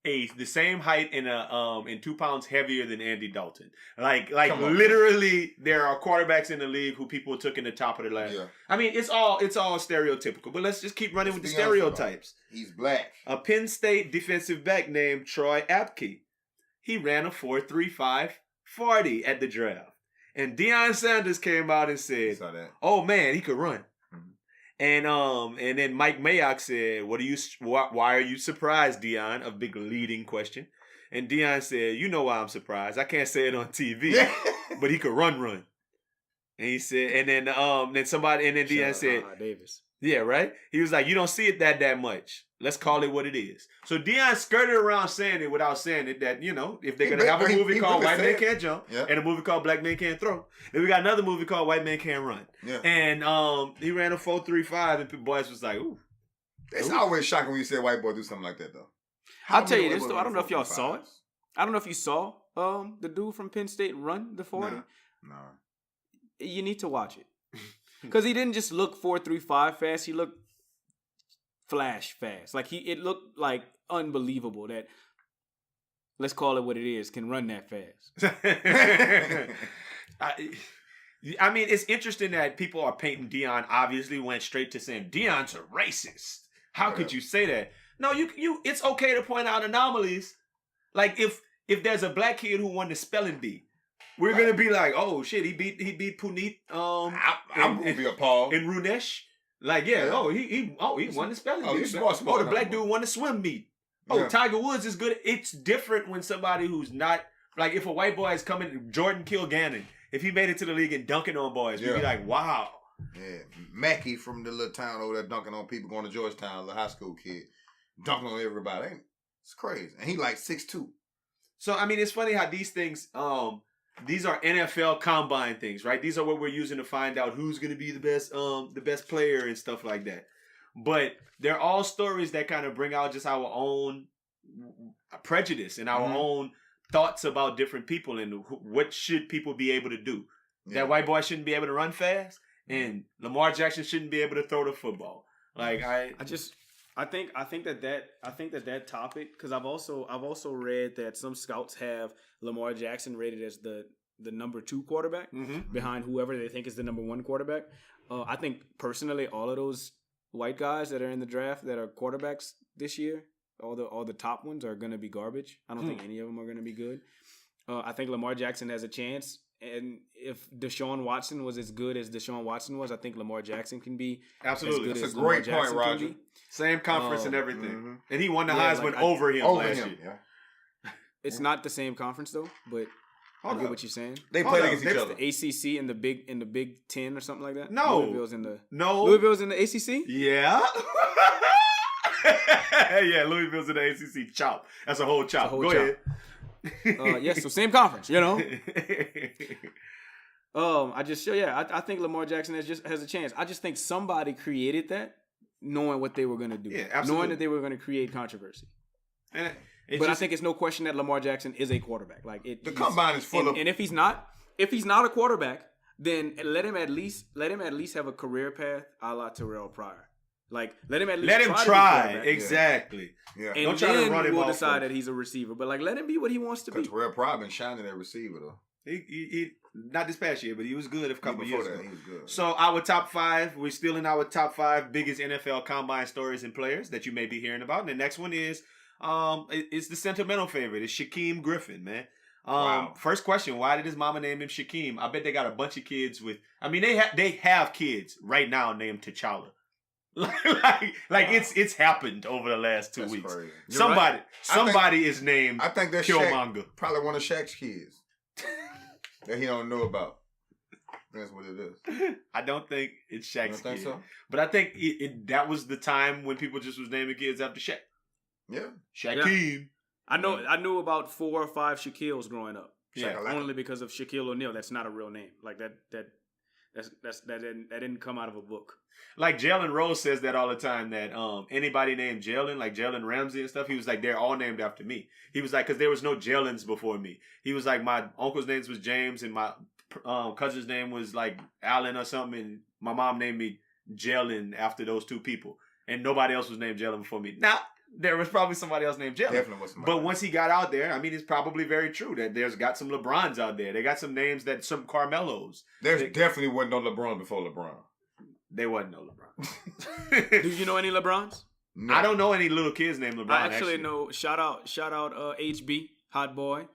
the same height and 2 pounds heavier than Andy Dalton. Like literally, there are quarterbacks in the league who people took in the top of the last. Yeah. It's all stereotypical, but let's just keep running with the stereotypes. He's black. A Penn State defensive back named Troy Apke. He ran a 4.35 40 at the draft. And Deion Sanders came out and said, "Oh man, he could run." And then Mike Mayock said, "Why are you surprised, Deion?" A big leading question. And Deion said, "You know why I'm surprised? I can't say it on TV, but he could run." And he said, and then Deion said, Davis. "Yeah, right." He was like, "You don't see it that much. Let's call it what it is." So Deion skirted around saying it without saying it. That if they're gonna have a movie called White Man Can't Jump and a movie called Black Man Can't Throw, then we got another movie called White Man Can't Run. Yeah. And he ran a 4.35, and people boys was like, "Ooh." It's always shocking when you see a white boy do something like that, though. I'll tell you this though. I don't know if y'all saw it. I don't know if you saw the dude from Penn State run the 40. Nah. You need to watch it because he didn't just look 4.35 fast. He looked flash fast. Like it looked like unbelievable that. Let's call it what it is. Can run that fast. I mean, it's interesting that people are painting Deion. Obviously, went straight to saying Deion's a racist. How could you say that? No, you. It's okay to point out anomalies. Like if there's a black kid who won the spelling bee, we're gonna be like, oh shit, he beat Puneet. I'm gonna be appalled. In Runesh. Like he won the spelling bee. The black dude won the swim meet. Oh, Tiger Woods is good. It's different when somebody who's not like if a white boy is coming, Jordan Kilgannon. If he made it to the league and dunking on boys, we'd be like, wow. Yeah, Mackey from the little town over there dunking on people going to Georgetown, the high school kid, dunking on everybody. It's crazy. And he like 6'2". So, I mean, it's funny how these things, these are NFL combine things, right? These are what we're using to find out who's going to be the best player and stuff like that. But they're all stories that kind of bring out just our own prejudice and our own thoughts about different people and what should people be able to do. That white boy shouldn't be able to run fast, and Lamar Jackson shouldn't be able to throw the football. Like I think that topic, because I've also read that some scouts have Lamar Jackson rated as the number 2 quarterback behind whoever they think is the number 1 quarterback. I think personally, all of those white guys that are in the draft that are quarterbacks this year, all the top ones are going to be garbage. I don't think any of them are going to be good. I think Lamar Jackson has a chance. And if Deshaun Watson was as good as Deshaun Watson was, I think Lamar Jackson can be absolutely. As good That's as a great point, Roger. Same conference and everything, and he won the Heisman over him last year. Yeah. It's not the same conference though, but I get what you're saying. They played against each other. The ACC and the Big 10 or something like that. No, Louisville's in the ACC. Yeah. Yeah, Louisville's in the ACC. Chop. That's a whole chop. Go ahead. Yes, so same conference, you know. I think Lamar Jackson has a chance. I just think somebody created that, knowing what they were going to do, knowing that they were going to create controversy. I think it's no question that Lamar Jackson is a quarterback. Like the combine is full of. And if he's not a quarterback, then let him at least have a career path a la Terrell Pryor. Like let him at least try. Exactly. Yeah. And don't try to run him we'll off decide that he's a receiver. But like let him be what he wants to be. Terrell Pryor been shining at receiver though. He not this past year, but he was good a couple years ago. He was good. So our top 5, we're still in our top 5 biggest NFL combine stories and players that you may be hearing about. And the next one is it's the sentimental favorite. It's Shaquem Griffin, man. Wow. First question, why did his mama name him Shaquem? I bet they got a bunch of kids with they have kids right now named T'Challa. It's happened over the last 2 weeks. Crazy. Somebody is named I think that's Killmonger. Probably one of Shaq's kids that he don't know about. That's what it is. I don't think it's Shaq's You don't think kid. so? But I think that was the time when people just was naming kids after Shaq. Yeah. Shaquem. I knew about 4 or 5 Shaquills growing up. Yeah. Only because of Shaquille O'Neal. That's not a real name. Like that didn't come out of a book. Like Jalen Rose says that all the time, that anybody named Jalen, like Jalen Ramsey and stuff, he was like, they're all named after me. He was like, because there was no Jelens before me. He was like, my uncle's name was James and my cousin's name was like Allen or something, and my mom named me Jalen after those 2 people. And nobody else was named Jalen before me. Now, there was probably somebody else named Jalen. Definitely was somebody. But once he got out there, I mean, it's probably very true that there's got some LeBrons out there. They got some names some Carmelos. Definitely wasn't no LeBron before LeBron. There wasn't no LeBron. Do you know any LeBrons? No. I don't know any little kids named LeBron. I actually know. Shout out, HB, Hot Boy.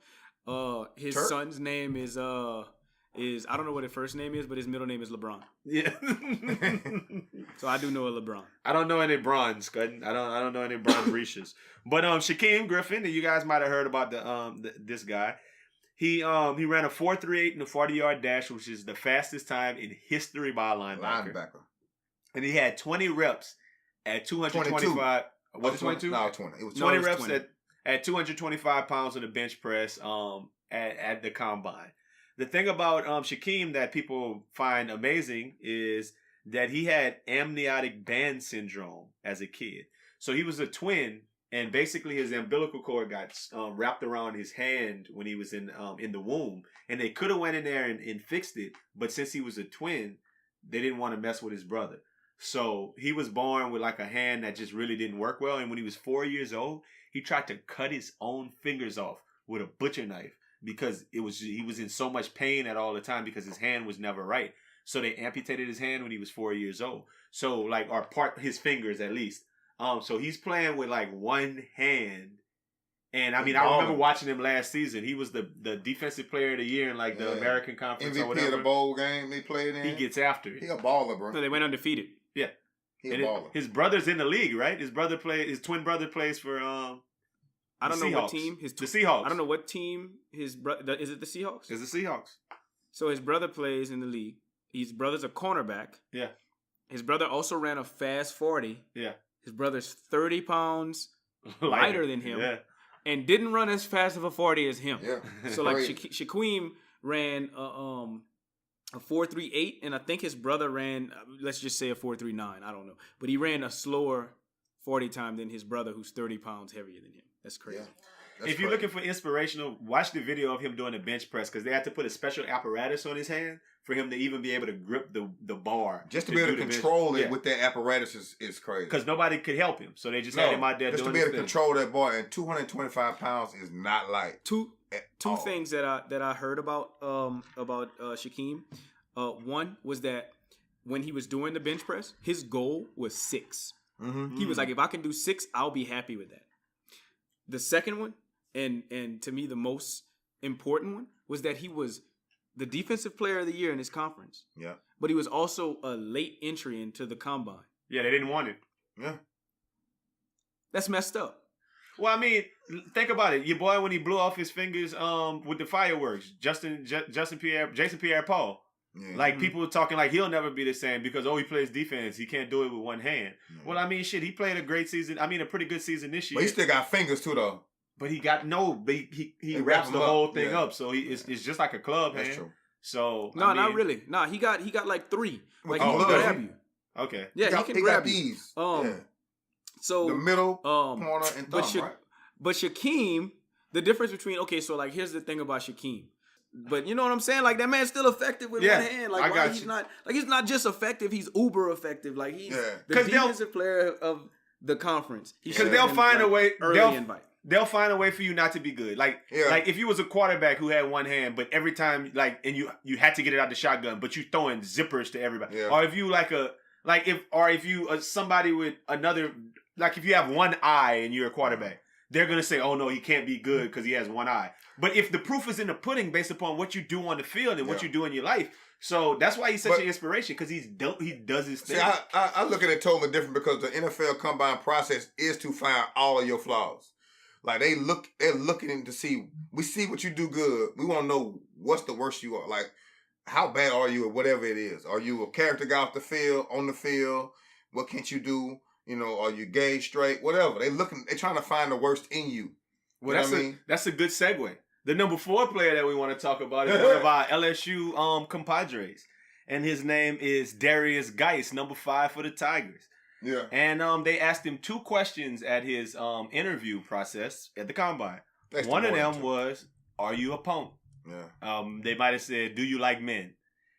His son's name is I don't know what his first name is, but his middle name is LeBron. Yeah. So I do know a LeBron. I don't know any bronze, Scudden. I don't know any bronze Rishas. But Shaquem Griffin, you guys might have heard about this guy. He ran a 4.38 in the 40-yard dash, which is the fastest time in history by a linebacker. And he had 20 reps at 225. Was it 22? No, 20. It was 20 20. reps at 225 pounds on the bench press at the combine. The thing about Shaquem that people find amazing is that he had amniotic band syndrome as a kid. So he was a twin, and basically his umbilical cord got wrapped around his hand when he was in the womb. And they could have went in there and fixed it, but since he was a twin, they didn't want to mess with his brother. So he was born with like a hand that just really didn't work well. And when he was 4 years old, he tried to cut his own fingers off with a butcher knife because he was in so much pain at all the time because his hand was never right. So they amputated his hand when he was 4 years old. So like, or part his fingers at least. So he's playing with like one hand. And I mean, I remember watching him last season. He was the defensive player of the year in like the American Conference or whatever. MVP of the bowl game they played in. He gets after it. He a baller, bro. So they went undefeated. Yeah. He a baller. His brother's in the league, right? His twin brother plays for I don't know what team. The Seahawks. I don't know what team his brother is. It the Seahawks? It's the Seahawks. So his brother plays in the league. His brother's a cornerback. Yeah. His brother also ran a fast 40. Yeah. His brother's 30 pounns lighter than him. Yeah. And didn't run as fast of a 40 as him. Yeah. So like Shaquem ran a 4.38, and I think his brother ran, let's just say a 4.39. I don't know, but he ran a slower 40 time than his brother, who's 30 pounds heavier than him. That's crazy. Yeah. If you're looking for inspirational, watch the video of him doing the bench press because they had to put a special apparatus on his hand for him to even be able to grip the bar. Just to be able to control it with that apparatus is crazy. Because nobody could help him, so they just had him out there just doing to be able to thing. control that bar, and 225 pounds is not light. Two things that I heard about Shaquem. One was that when he was doing the bench press, his goal was 6. Mm-hmm. He was like, if I can do 6, I'll be happy with that. The second one, and to me the most important one, was that he was the defensive player of the year in his conference. Yeah. But he was also a late entry into the combine. Yeah, they didn't want it. Yeah. That's messed up. Well, I mean, think about it. Your boy, when he blew off his fingers with the fireworks, Jason Pierre-Paul. Yeah. Like, people were talking like he'll never be the same because, he plays defense. He can't do it with one hand. Yeah. Well, I mean, shit, he played a great season. I mean, a pretty good season this year. But he still got fingers, too, though. But he got he wraps the whole thing up. So it's just like a club hand. That's true. So No, not really. No, he got like 3. Like he can does grab he? you. Okay. Yeah, he can grab you. these. So the middle, corner, and thumb, right? But Shaquem, the difference between so like here's the thing about Shaquem. But you know what I'm saying? Like that man's still effective with one hand. Like why he's not he's not just effective, he's uber effective. Like he's the defensive player of the conference. Because they'll find a way early invite. They'll find a way for you not to be good. Like if you was a quarterback who had one hand, but every time and you had to get it out the shotgun, but you throwing zippers to everybody. Yeah. Or if you if you somebody with another, like if you have one eye and you're a quarterback, they're gonna say, oh no, he can't be good because he has one eye. But if the proof is in the pudding based upon what you do on the field and what you do in your life, so that's why he's such an inspiration because he does his thing. See, I look at it totally different because the NFL combine process is to find all of your flaws. Like they're looking to see, we see what you do good. We want to know what's the worst you are. Like, how bad are you at whatever it is? Are you a character guy off the field, on the field? What can't you do? You know, are you gay, straight, whatever? They're trying to find the worst in you. Well, that's a good segue. The number 4 player that we want to talk about is one of our LSU compadres. And his name is Derrius Guice, number 5 for the Tigers. Yeah. And they asked him 2 questions at his interview process at the combine. One of them was, are you a punk? Yeah. They might have said, do you like men?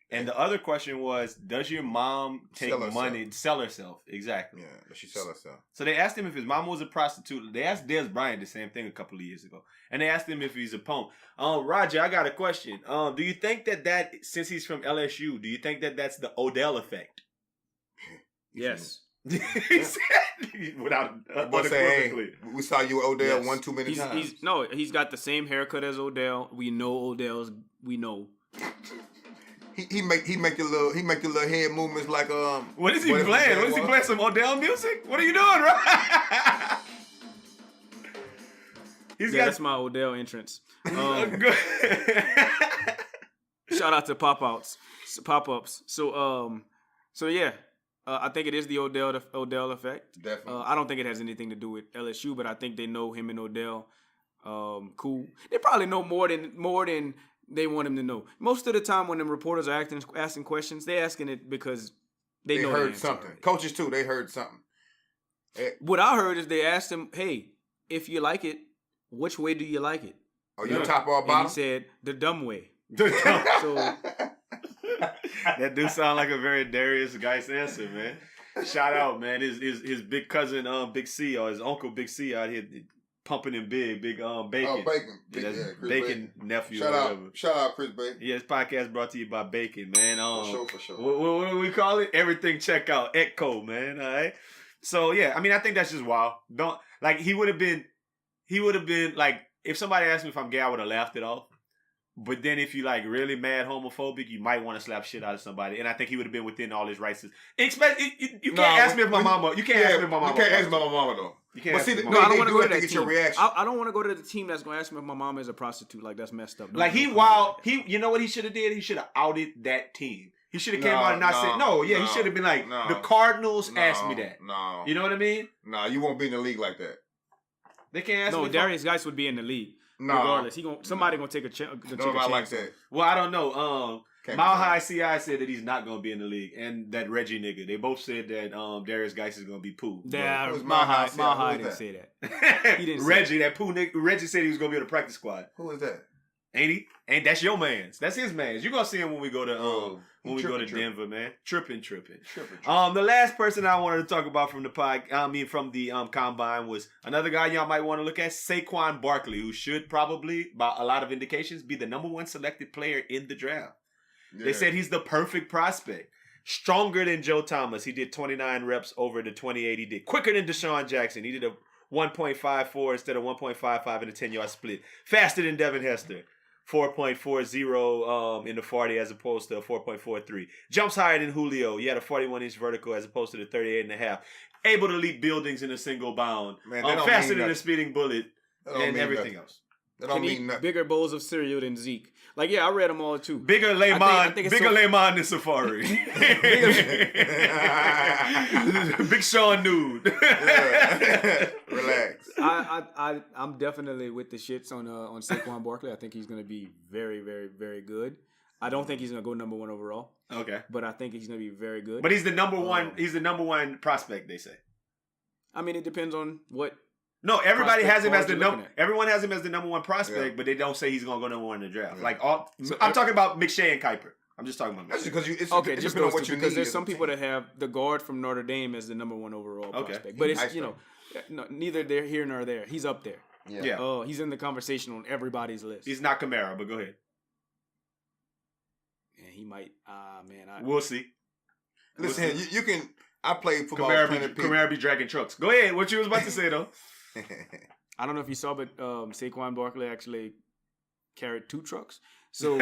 And the other question was, does your mom take money, sell herself? Exactly. Yeah, does she sell herself? So they asked him if his mom was a prostitute. They asked Derrius Bryant the same thing a couple of years ago. And they asked him if he's a punk. Roger, I got a question. Do you think that since he's from LSU, do you think that that's the Odell effect? Yes. He said, without unequivocally. Hey, we saw you Odell one too many times. He's got the same haircut as Odell. We know Odell's. We know. He make the little head movements like What is he playing? What is he playing? Some Odell music? What are you doing, right? That's my Odell entrance. Shout out to pop-ups. So yeah, I think it is the Odell effect. Definitely. I don't think it has anything to do with LSU, but I think they know him and Odell. Cool. They probably know more than they want him to know. Most of the time, when the reporters are asking questions, they're asking it because they know heard the something. answer. Coaches too, they heard something. What I heard is they asked him, "Hey, if you like it, which way do you like it?" Are you top or And bottom? he said, "The dumb way." So that do sound like a very Derrius Guice answer, man. Shout out, man. His big cousin, Big C, or his uncle Big C out here pumping him big Bacon. Oh, Bacon. That's Chris Bacon nephew. Shout out, Chris Bacon. Yeah, this podcast brought to you by Bacon, man. For sure. What do we call it? Everything check out. Echo, man. All right. So yeah, I mean, I think that's just wild. Don't like he would have been like if somebody asked me if I'm gay, I would have laughed it off. But then if you like really mad homophobic, you might want to slap shit out of somebody. And I think he would have been within all his rights. You can't ask me if my mama. You can't ask me if my mama. You can't ask my mama though. You can't. But ask see, me no, I don't want to go to to that get team. your reaction. I don't want to go to the team that's going to ask me if my mom is a prostitute. Like that's messed up. Like he wild. You know what he should have did? He should have outed that team. He should have came out and not said no. Yeah, he should have been like the Cardinals asked me that. No, you know what I mean? No, you won't be in the league like that. They can't ask me. No, Derrius Guice would be in the league. No, regardless, somebody gonna take a chance. Nobody like that. Well, I don't know. Can't Mile be High CI said that he's not gonna be in the league, and that Reggie nigga. They both said that Derrius Guice is gonna be poo. Yeah, Who's Mile High Who was didn't that? say that. He didn't say Reggie, that poo nigga. Reggie said he was gonna be on the practice squad. Who is that? Ain't he? Ain't that's your man's? That's his man's. You gonna see him when we go to tripping. Denver, man. Tripping. The last person I wanted to talk about from the combine was another guy y'all might want to look at, Saquon Barkley, who should probably, by a lot of indications, be the number one selected player in the draft. Yeah. They said he's the perfect prospect. Stronger than Joe Thomas. He did 29 reps over the 28 he did. Quicker than Deshaun Jackson. He did a 1.54 instead of 1.55 in a 10-yard split. Faster than Devin Hester. 4.40 in the 40 as opposed to a 4.43. Jumps higher than Julio. He had a 41-inch vertical as opposed to the 38.5. Able to leap buildings in a single bound. Man, faster than a speeding bullet and everything else. That don't Can mean eat nothing. bigger bowls of cereal than Zeke. Like, yeah, I read them all too. Bigger Lamar than Safari. Big Sean nude. Relax. I'm definitely with the shits on Saquon Barkley. I think he's going to be very, very, very good. I don't think he's going to go number one overall. Okay. But I think he's going to be very good. But he's the number one. He's the number one prospect. They say. I mean, it depends on what. No, everybody has him as the number. at. Everyone has him as the number one prospect, Yeah. but they don't say he's gonna go number one in the draft. Yeah. Like I'm talking about McShay and Kuiper. I'm just talking about. That's McShay. just because Okay, it just depends on those what two, you because need there's as some a people team. that have the guard from Notre Dame as the number one overall Okay. prospect. But it's, Nice neither there here nor there. He's up there. Yeah. Oh, he's in the conversation on everybody's list. He's not Kamara, but go ahead. And he might. We'll see. Listen, you can. I played football. Kamara be dragging trucks. Go ahead. What you was about to say though? I don't know if you saw, but Saquon Barkley actually carried 2 trucks. So,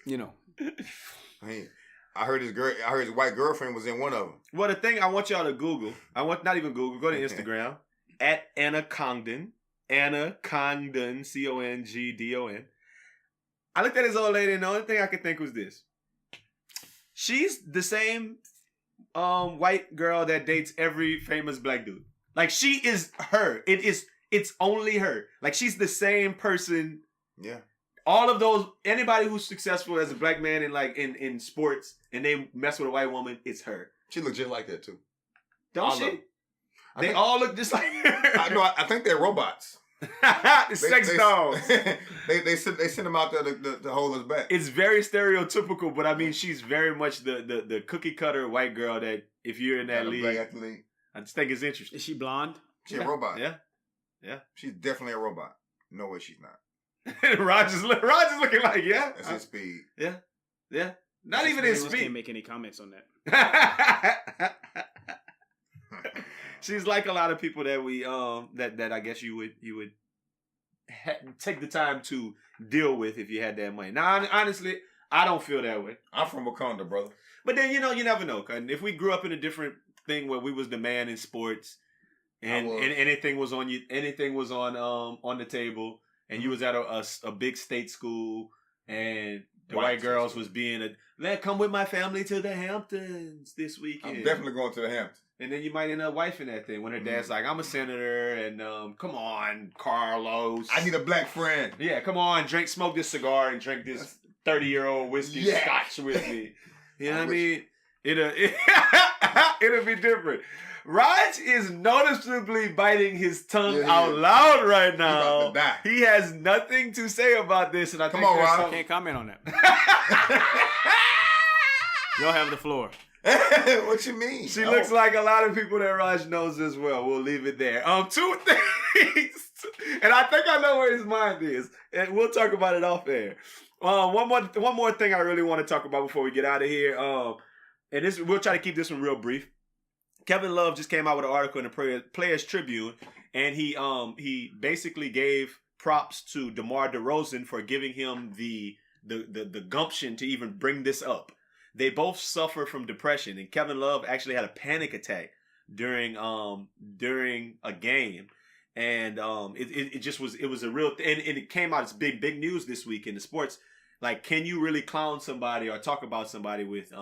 you know. I heard his white girlfriend was in one of them. Well, the thing I want y'all to Google. Not even Google. Go to Instagram at Anna Congdon. Anna Congdon. Congdon. I looked at his old lady, and the only thing I could think was this. She's the same white girl that dates every famous black dude. Like, she is her. It's only her. Like, she's the same person. Yeah. All of those, anybody who's successful as a black man in sports and they mess with a white woman, it's her. She looks just like that too. Don't she? They all look just like her. I think they're robots. Sex dolls. They send them out there to hold us back. It's very stereotypical, but I mean, she's very much the cookie cutter white girl that if you're in that league, I just think it's interesting. Is she blonde? She's a robot. Yeah. She's definitely a robot. No way she's not. Roger's looking like, yeah. That's his speed. Yeah. Not even his speed. Can't make any comments on that. She's like a lot of people that we that I guess you would take the time to deal with if you had that money. Now, honestly, I don't feel that way. I'm from Wakanda, brother. But then, you never know. Cause if we grew up in a different thing where we was the man in sports and anything was on on the table and you was at a big state school and the white girls was being come with my family to the Hamptons this weekend. I'm definitely going to the Hamptons. And then you might end up wifing that thing when her dad's like, I'm a senator and come on, Carlos. I need a black friend. Yeah, come on, smoke this cigar and drink this 30-year-old whiskey scotch with me. You know what I mean? It'll be different. Raj is noticeably biting his tongue out loud right now. He has nothing to say about this, and I think I can't comment on that. Y'all have the floor. What you mean? She looks like a lot of people that Raj knows as well. We'll leave it there. Two things, and I think I know where his mind is, and we'll talk about it off air. One more thing I really want to talk about before we get out of here. And we'll try to keep this one real brief. Kevin Love just came out with an article in the Players Tribune, and he basically gave props to DeMar DeRozan for giving him the gumption to even bring this up. They both suffer from depression, and Kevin Love actually had a panic attack during a game, and it was a real and it came out as big news this week in the sports. Like, can you really clown somebody or talk about somebody with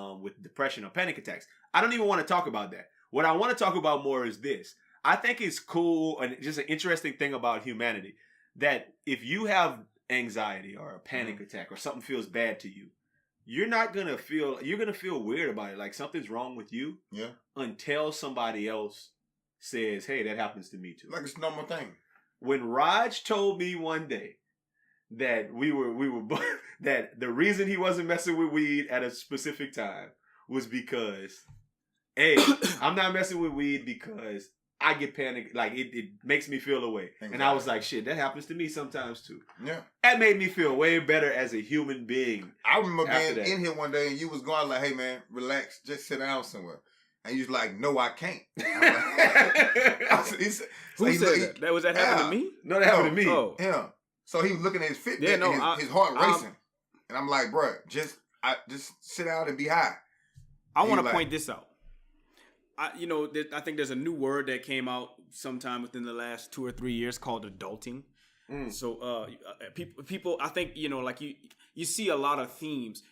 depression or panic attacks? I don't even want to talk about that. What I want to talk about more is this. I think it's cool and just an interesting thing about humanity that if you have anxiety or a panic attack or something feels bad to you, you're gonna feel weird about it, like something's wrong with you. Yeah. Until somebody else says, "Hey, that happens to me too." Like it's a normal thing. When Raj told me one day that we were that the reason he wasn't messing with weed at a specific time was because, hey, I'm not messing with weed because I get panicked, like it makes me feel away. Exactly. And I was like, shit, that happens to me sometimes too. Yeah. That made me feel way better as a human being. I remember being in here one day and you was going like, hey man, relax, just sit down somewhere. And you was like, no, I can't. Who said that? Was that happening to me? No, that happened to me. Oh. Yeah. So he was looking at his Fitbit and his heart racing. And I'm like, bro, just sit down and be high. I want to point this out. I think there's a new word that came out sometime within the last 2 or 3 years called adulting. So people, I think, like you see a lot of themes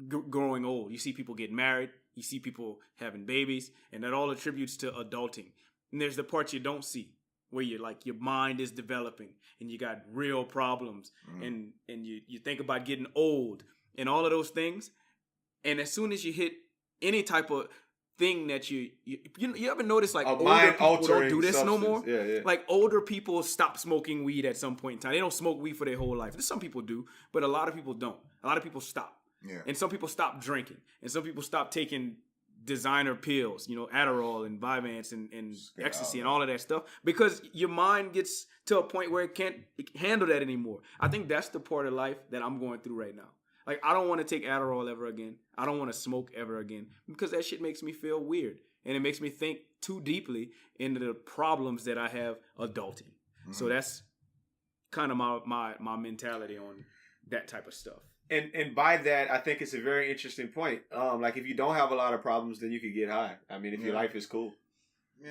growing old. You see people get married. You see people having babies. And that all attributes to adulting. And there's the part you don't see where you're like, your mind is developing and you got real problems and you think about getting old and all of those things. And as soon as you hit any type of thing that you ever notice, like older people don't do this substance. No more. Yeah. Like older people stop smoking weed at some point in time. They don't smoke weed for their whole life. Some people do, but a lot of people don't. A lot of people stop. Yeah. And some people stop drinking, and some people stop taking designer pills, Adderall and Vyvanse and ecstasy and all of that stuff, because your mind gets to a point where it can't handle that anymore. I think that's the part of life that I'm going through right now. Like, I don't want to take Adderall ever again. I don't want to smoke ever again because that shit makes me feel weird. And it makes me think too deeply into the problems that I have adulting. So that's kind of my mentality on that type of stuff. And by that, I think it's a very interesting point. Like, if you don't have a lot of problems, then you could get high. I mean, if your life is cool.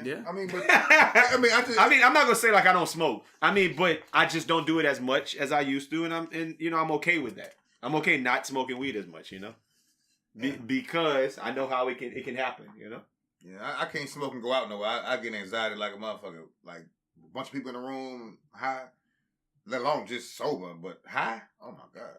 Yeah. I mean, but I'm not gonna say like I don't smoke. I mean, but I just don't do it as much as I used to, and I'm okay with that. I'm okay not smoking weed as much, because I know how it can happen, Yeah, I can't smoke and go out nowhere. I get anxiety like a motherfucker. Like a bunch of people in the room, high, let alone just sober, but high. Oh my god,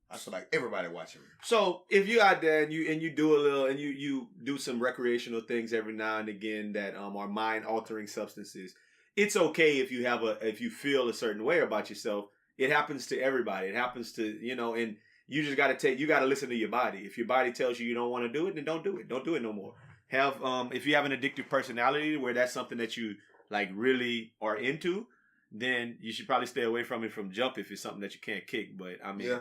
I feel like everybody watching me. So if you're out there and you do a little and you do some recreational things every now and again that are mind altering substances, it's okay if you feel a certain way about yourself. It happens to everybody. It happens to, and you just got to listen to your body. If your body tells you don't want to do it, then don't do it. Don't do it no more. If you have an addictive personality where that's something that you like really are into, then you should probably stay away from it from jump if it's something that you can't kick. But I mean, yeah,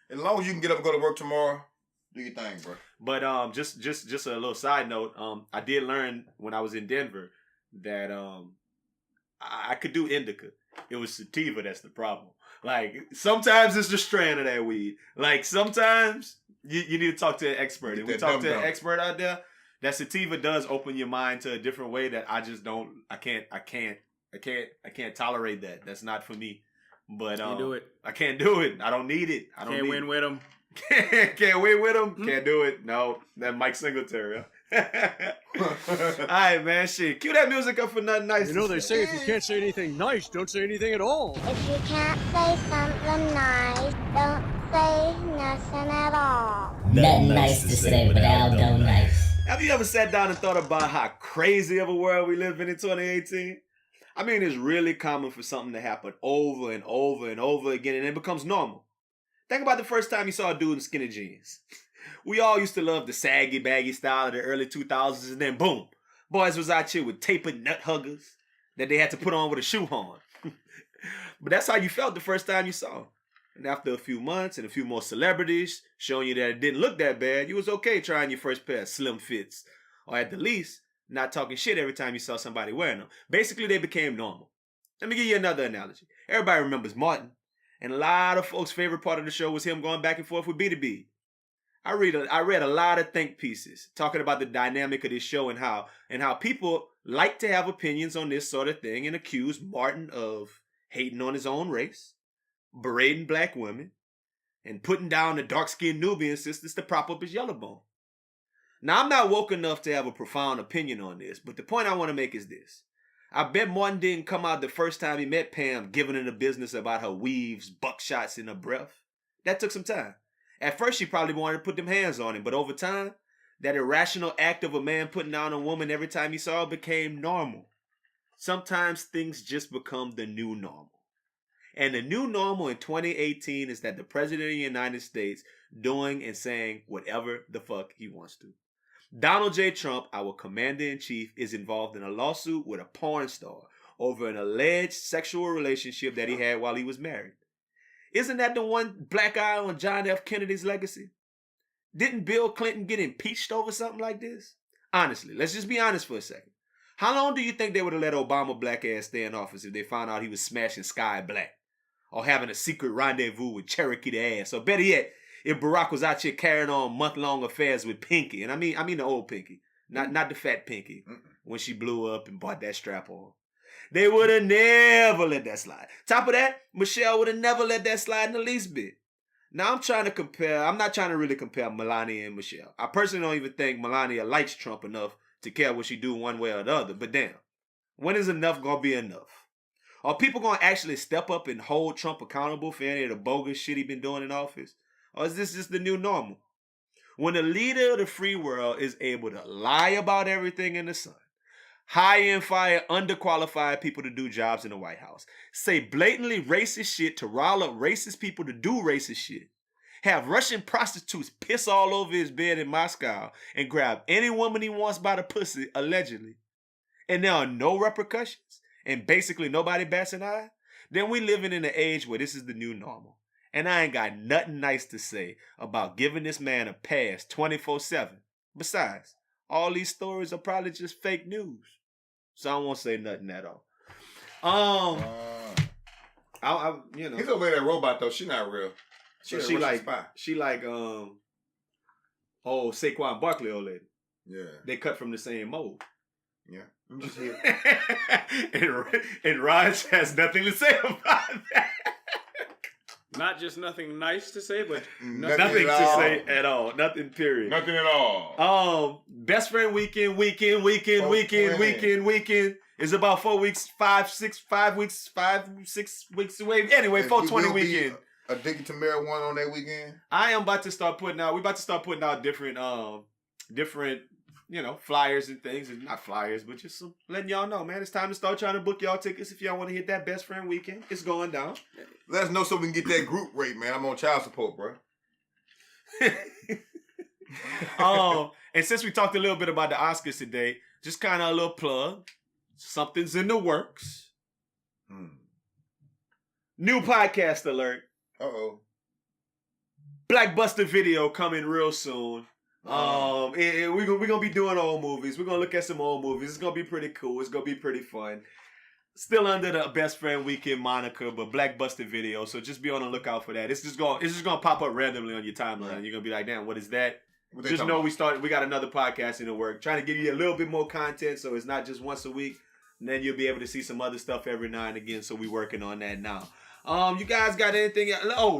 as long as you can get up and go to work tomorrow, do your thing, bro. But just a little side note, I did learn when I was in Denver that I could do indica. It was sativa that's the problem. Like, sometimes it's the strand of that weed. Like, sometimes you need to talk to an expert. If we talk to an expert out there, that sativa does open your mind to a different way that I just don't, I can't tolerate that. That's not for me. But Can't do it. I can't do it. I don't need it. I don't Can't win with them. Can't win with him. Can't do it. No, that Mike Singletary. All right, man. Shit, cue that music up for Nothing Nice. You know they say if you can't say anything nice, don't say anything at all. If you can't say something nice, don't say nothing at all. Nothing nice to say, but Aldo NICE. Have you ever sat down and thought about how crazy of a world we live in 2018? I mean, it's really common for something to happen over and over and over again, and it becomes normal. Think about the first time you saw a dude in skinny jeans. We all used to love the saggy, baggy style of the early 2000s, and then boom, boys was out here with tapered nut huggers that they had to put on with a shoehorn. But that's how you felt the first time you saw them. And after a few months and a few more celebrities showing you that it didn't look that bad, you was okay trying your first pair of slim fits. Or at the least, not talking shit every time you saw somebody wearing them. Basically, they became normal. Let me give you another analogy. Everybody remembers Martin. And a lot of folks' favorite part of the show was him going back and forth with B2B. I read a lot of think pieces talking about the dynamic of this show and how people like to have opinions on this sort of thing and accuse Martin of hating on his own race, berating black women, and putting down the dark-skinned Nubian sisters to prop up his yellow bone. Now, I'm not woke enough to have a profound opinion on this, but the point I want to make is this. I bet Martin didn't come out the first time he met Pam giving her the business about her weaves, buckshots in her breath. That took some time. At first, she probably wanted to put them hands on him, but over time, that irrational act of a man putting down a woman every time he saw her became normal. Sometimes things just become the new normal. And the new normal in 2018 is that the President of the United States doing and saying whatever the fuck he wants to. Donald J. Trump, our commander-in-chief, is involved in a lawsuit with a porn star over an alleged sexual relationship that he had while he was married. Isn't that the one black eye on John F. Kennedy's legacy? Didn't Bill Clinton get impeached over something like this? Honestly, let's just be honest for a second. How long do you think they would have let Obama black ass stay in office if they found out he was smashing Sky Black? Or having a secret rendezvous with Cherokee the ass? Or better yet, if Barack was out here carrying on month-long affairs with Pinky, and I mean the old Pinky, not the fat Pinky, when she blew up and bought that strap on. They would have never let that slide. Top of that, Michelle would have never let that slide in the least bit. Now I'm not trying to really compare Melania and Michelle. I personally don't even think Melania likes Trump enough to care what she do one way or the other. But damn, when is enough gonna be enough? Are people gonna actually step up and hold Trump accountable for any of the bogus shit he been doing in office? Or is this just the new normal? When the leader of the free world is able to lie about everything in the sun, hire and fire underqualified people to do jobs in the White House, say blatantly racist shit to rile up racist people to do racist shit, have Russian prostitutes piss all over his bed in Moscow and grab any woman he wants by the pussy, allegedly, and there are no repercussions, and basically nobody bats an eye, then we living in an age where this is the new normal. And I ain't got nothing nice to say about giving this man a pass 24/7. Besides, all these stories are probably just fake news. So I won't say nothing at all. You know. He's over there, that robot though. She not real. She like Saquon Barkley old lady. Yeah. They cut from the same mold. Yeah. I'm just here. and Raj has nothing to say about that. Not just nothing nice to say, but Nothing to say at all. Nothing, period. Nothing at all. Best friend weekend is about 4 weeks, 5 6 weeks away. Anyway, 420 weekend. Addicted to marijuana on that weekend? I am about to start putting out, different, flyers and things. And not flyers, but just letting y'all know, man. It's time to start trying to book y'all tickets if y'all want to hit that best friend weekend. It's going down. Let us know so we can get that group rate, man. I'm on child support, bro. And since we talked a little bit about the Oscars today, just kind of a little plug. Something's in the works. New podcast alert. Uh-oh. Blackbuster video coming real soon. We're gonna be doing old movies. We're gonna look at some old movies. It's gonna be pretty cool. It's gonna be pretty fun. Still under the Best Friend Weekend moniker, but Black Busted video. So just be on the lookout for that. It's just gonna pop up randomly on your timeline. You're gonna be like, damn, what is that? Just know we got another podcast in the work. Trying to give you a little bit more content, so it's not just once a week. And then you'll be able to see some other stuff every now and again. So we working on that now. You guys got anything? Oh,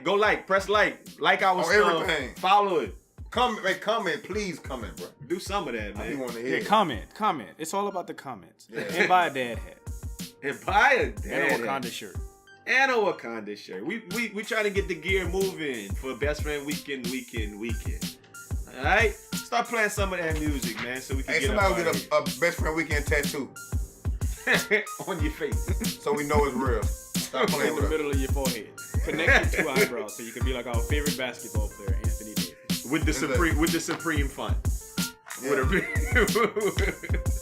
go press like our stuff. Everything. Follow it. Comment, please comment, bro. Do some of that, man. Yeah, comment. It's all about the comments. Yeah. And buy a dad hat. And buy a dad and a Wakanda shirt. And a Wakanda shirt. We trying to get the gear moving for Best Friend Weekend. All right, start playing some of that music, man, so we can get somebody get a Best Friend Weekend tattoo on your face, so we know it's real. Stop playing in the middle of your forehead. Connect your 2 eyebrows, so you can be like our favorite basketball player, Anthony Davis, with the supreme font. Yeah.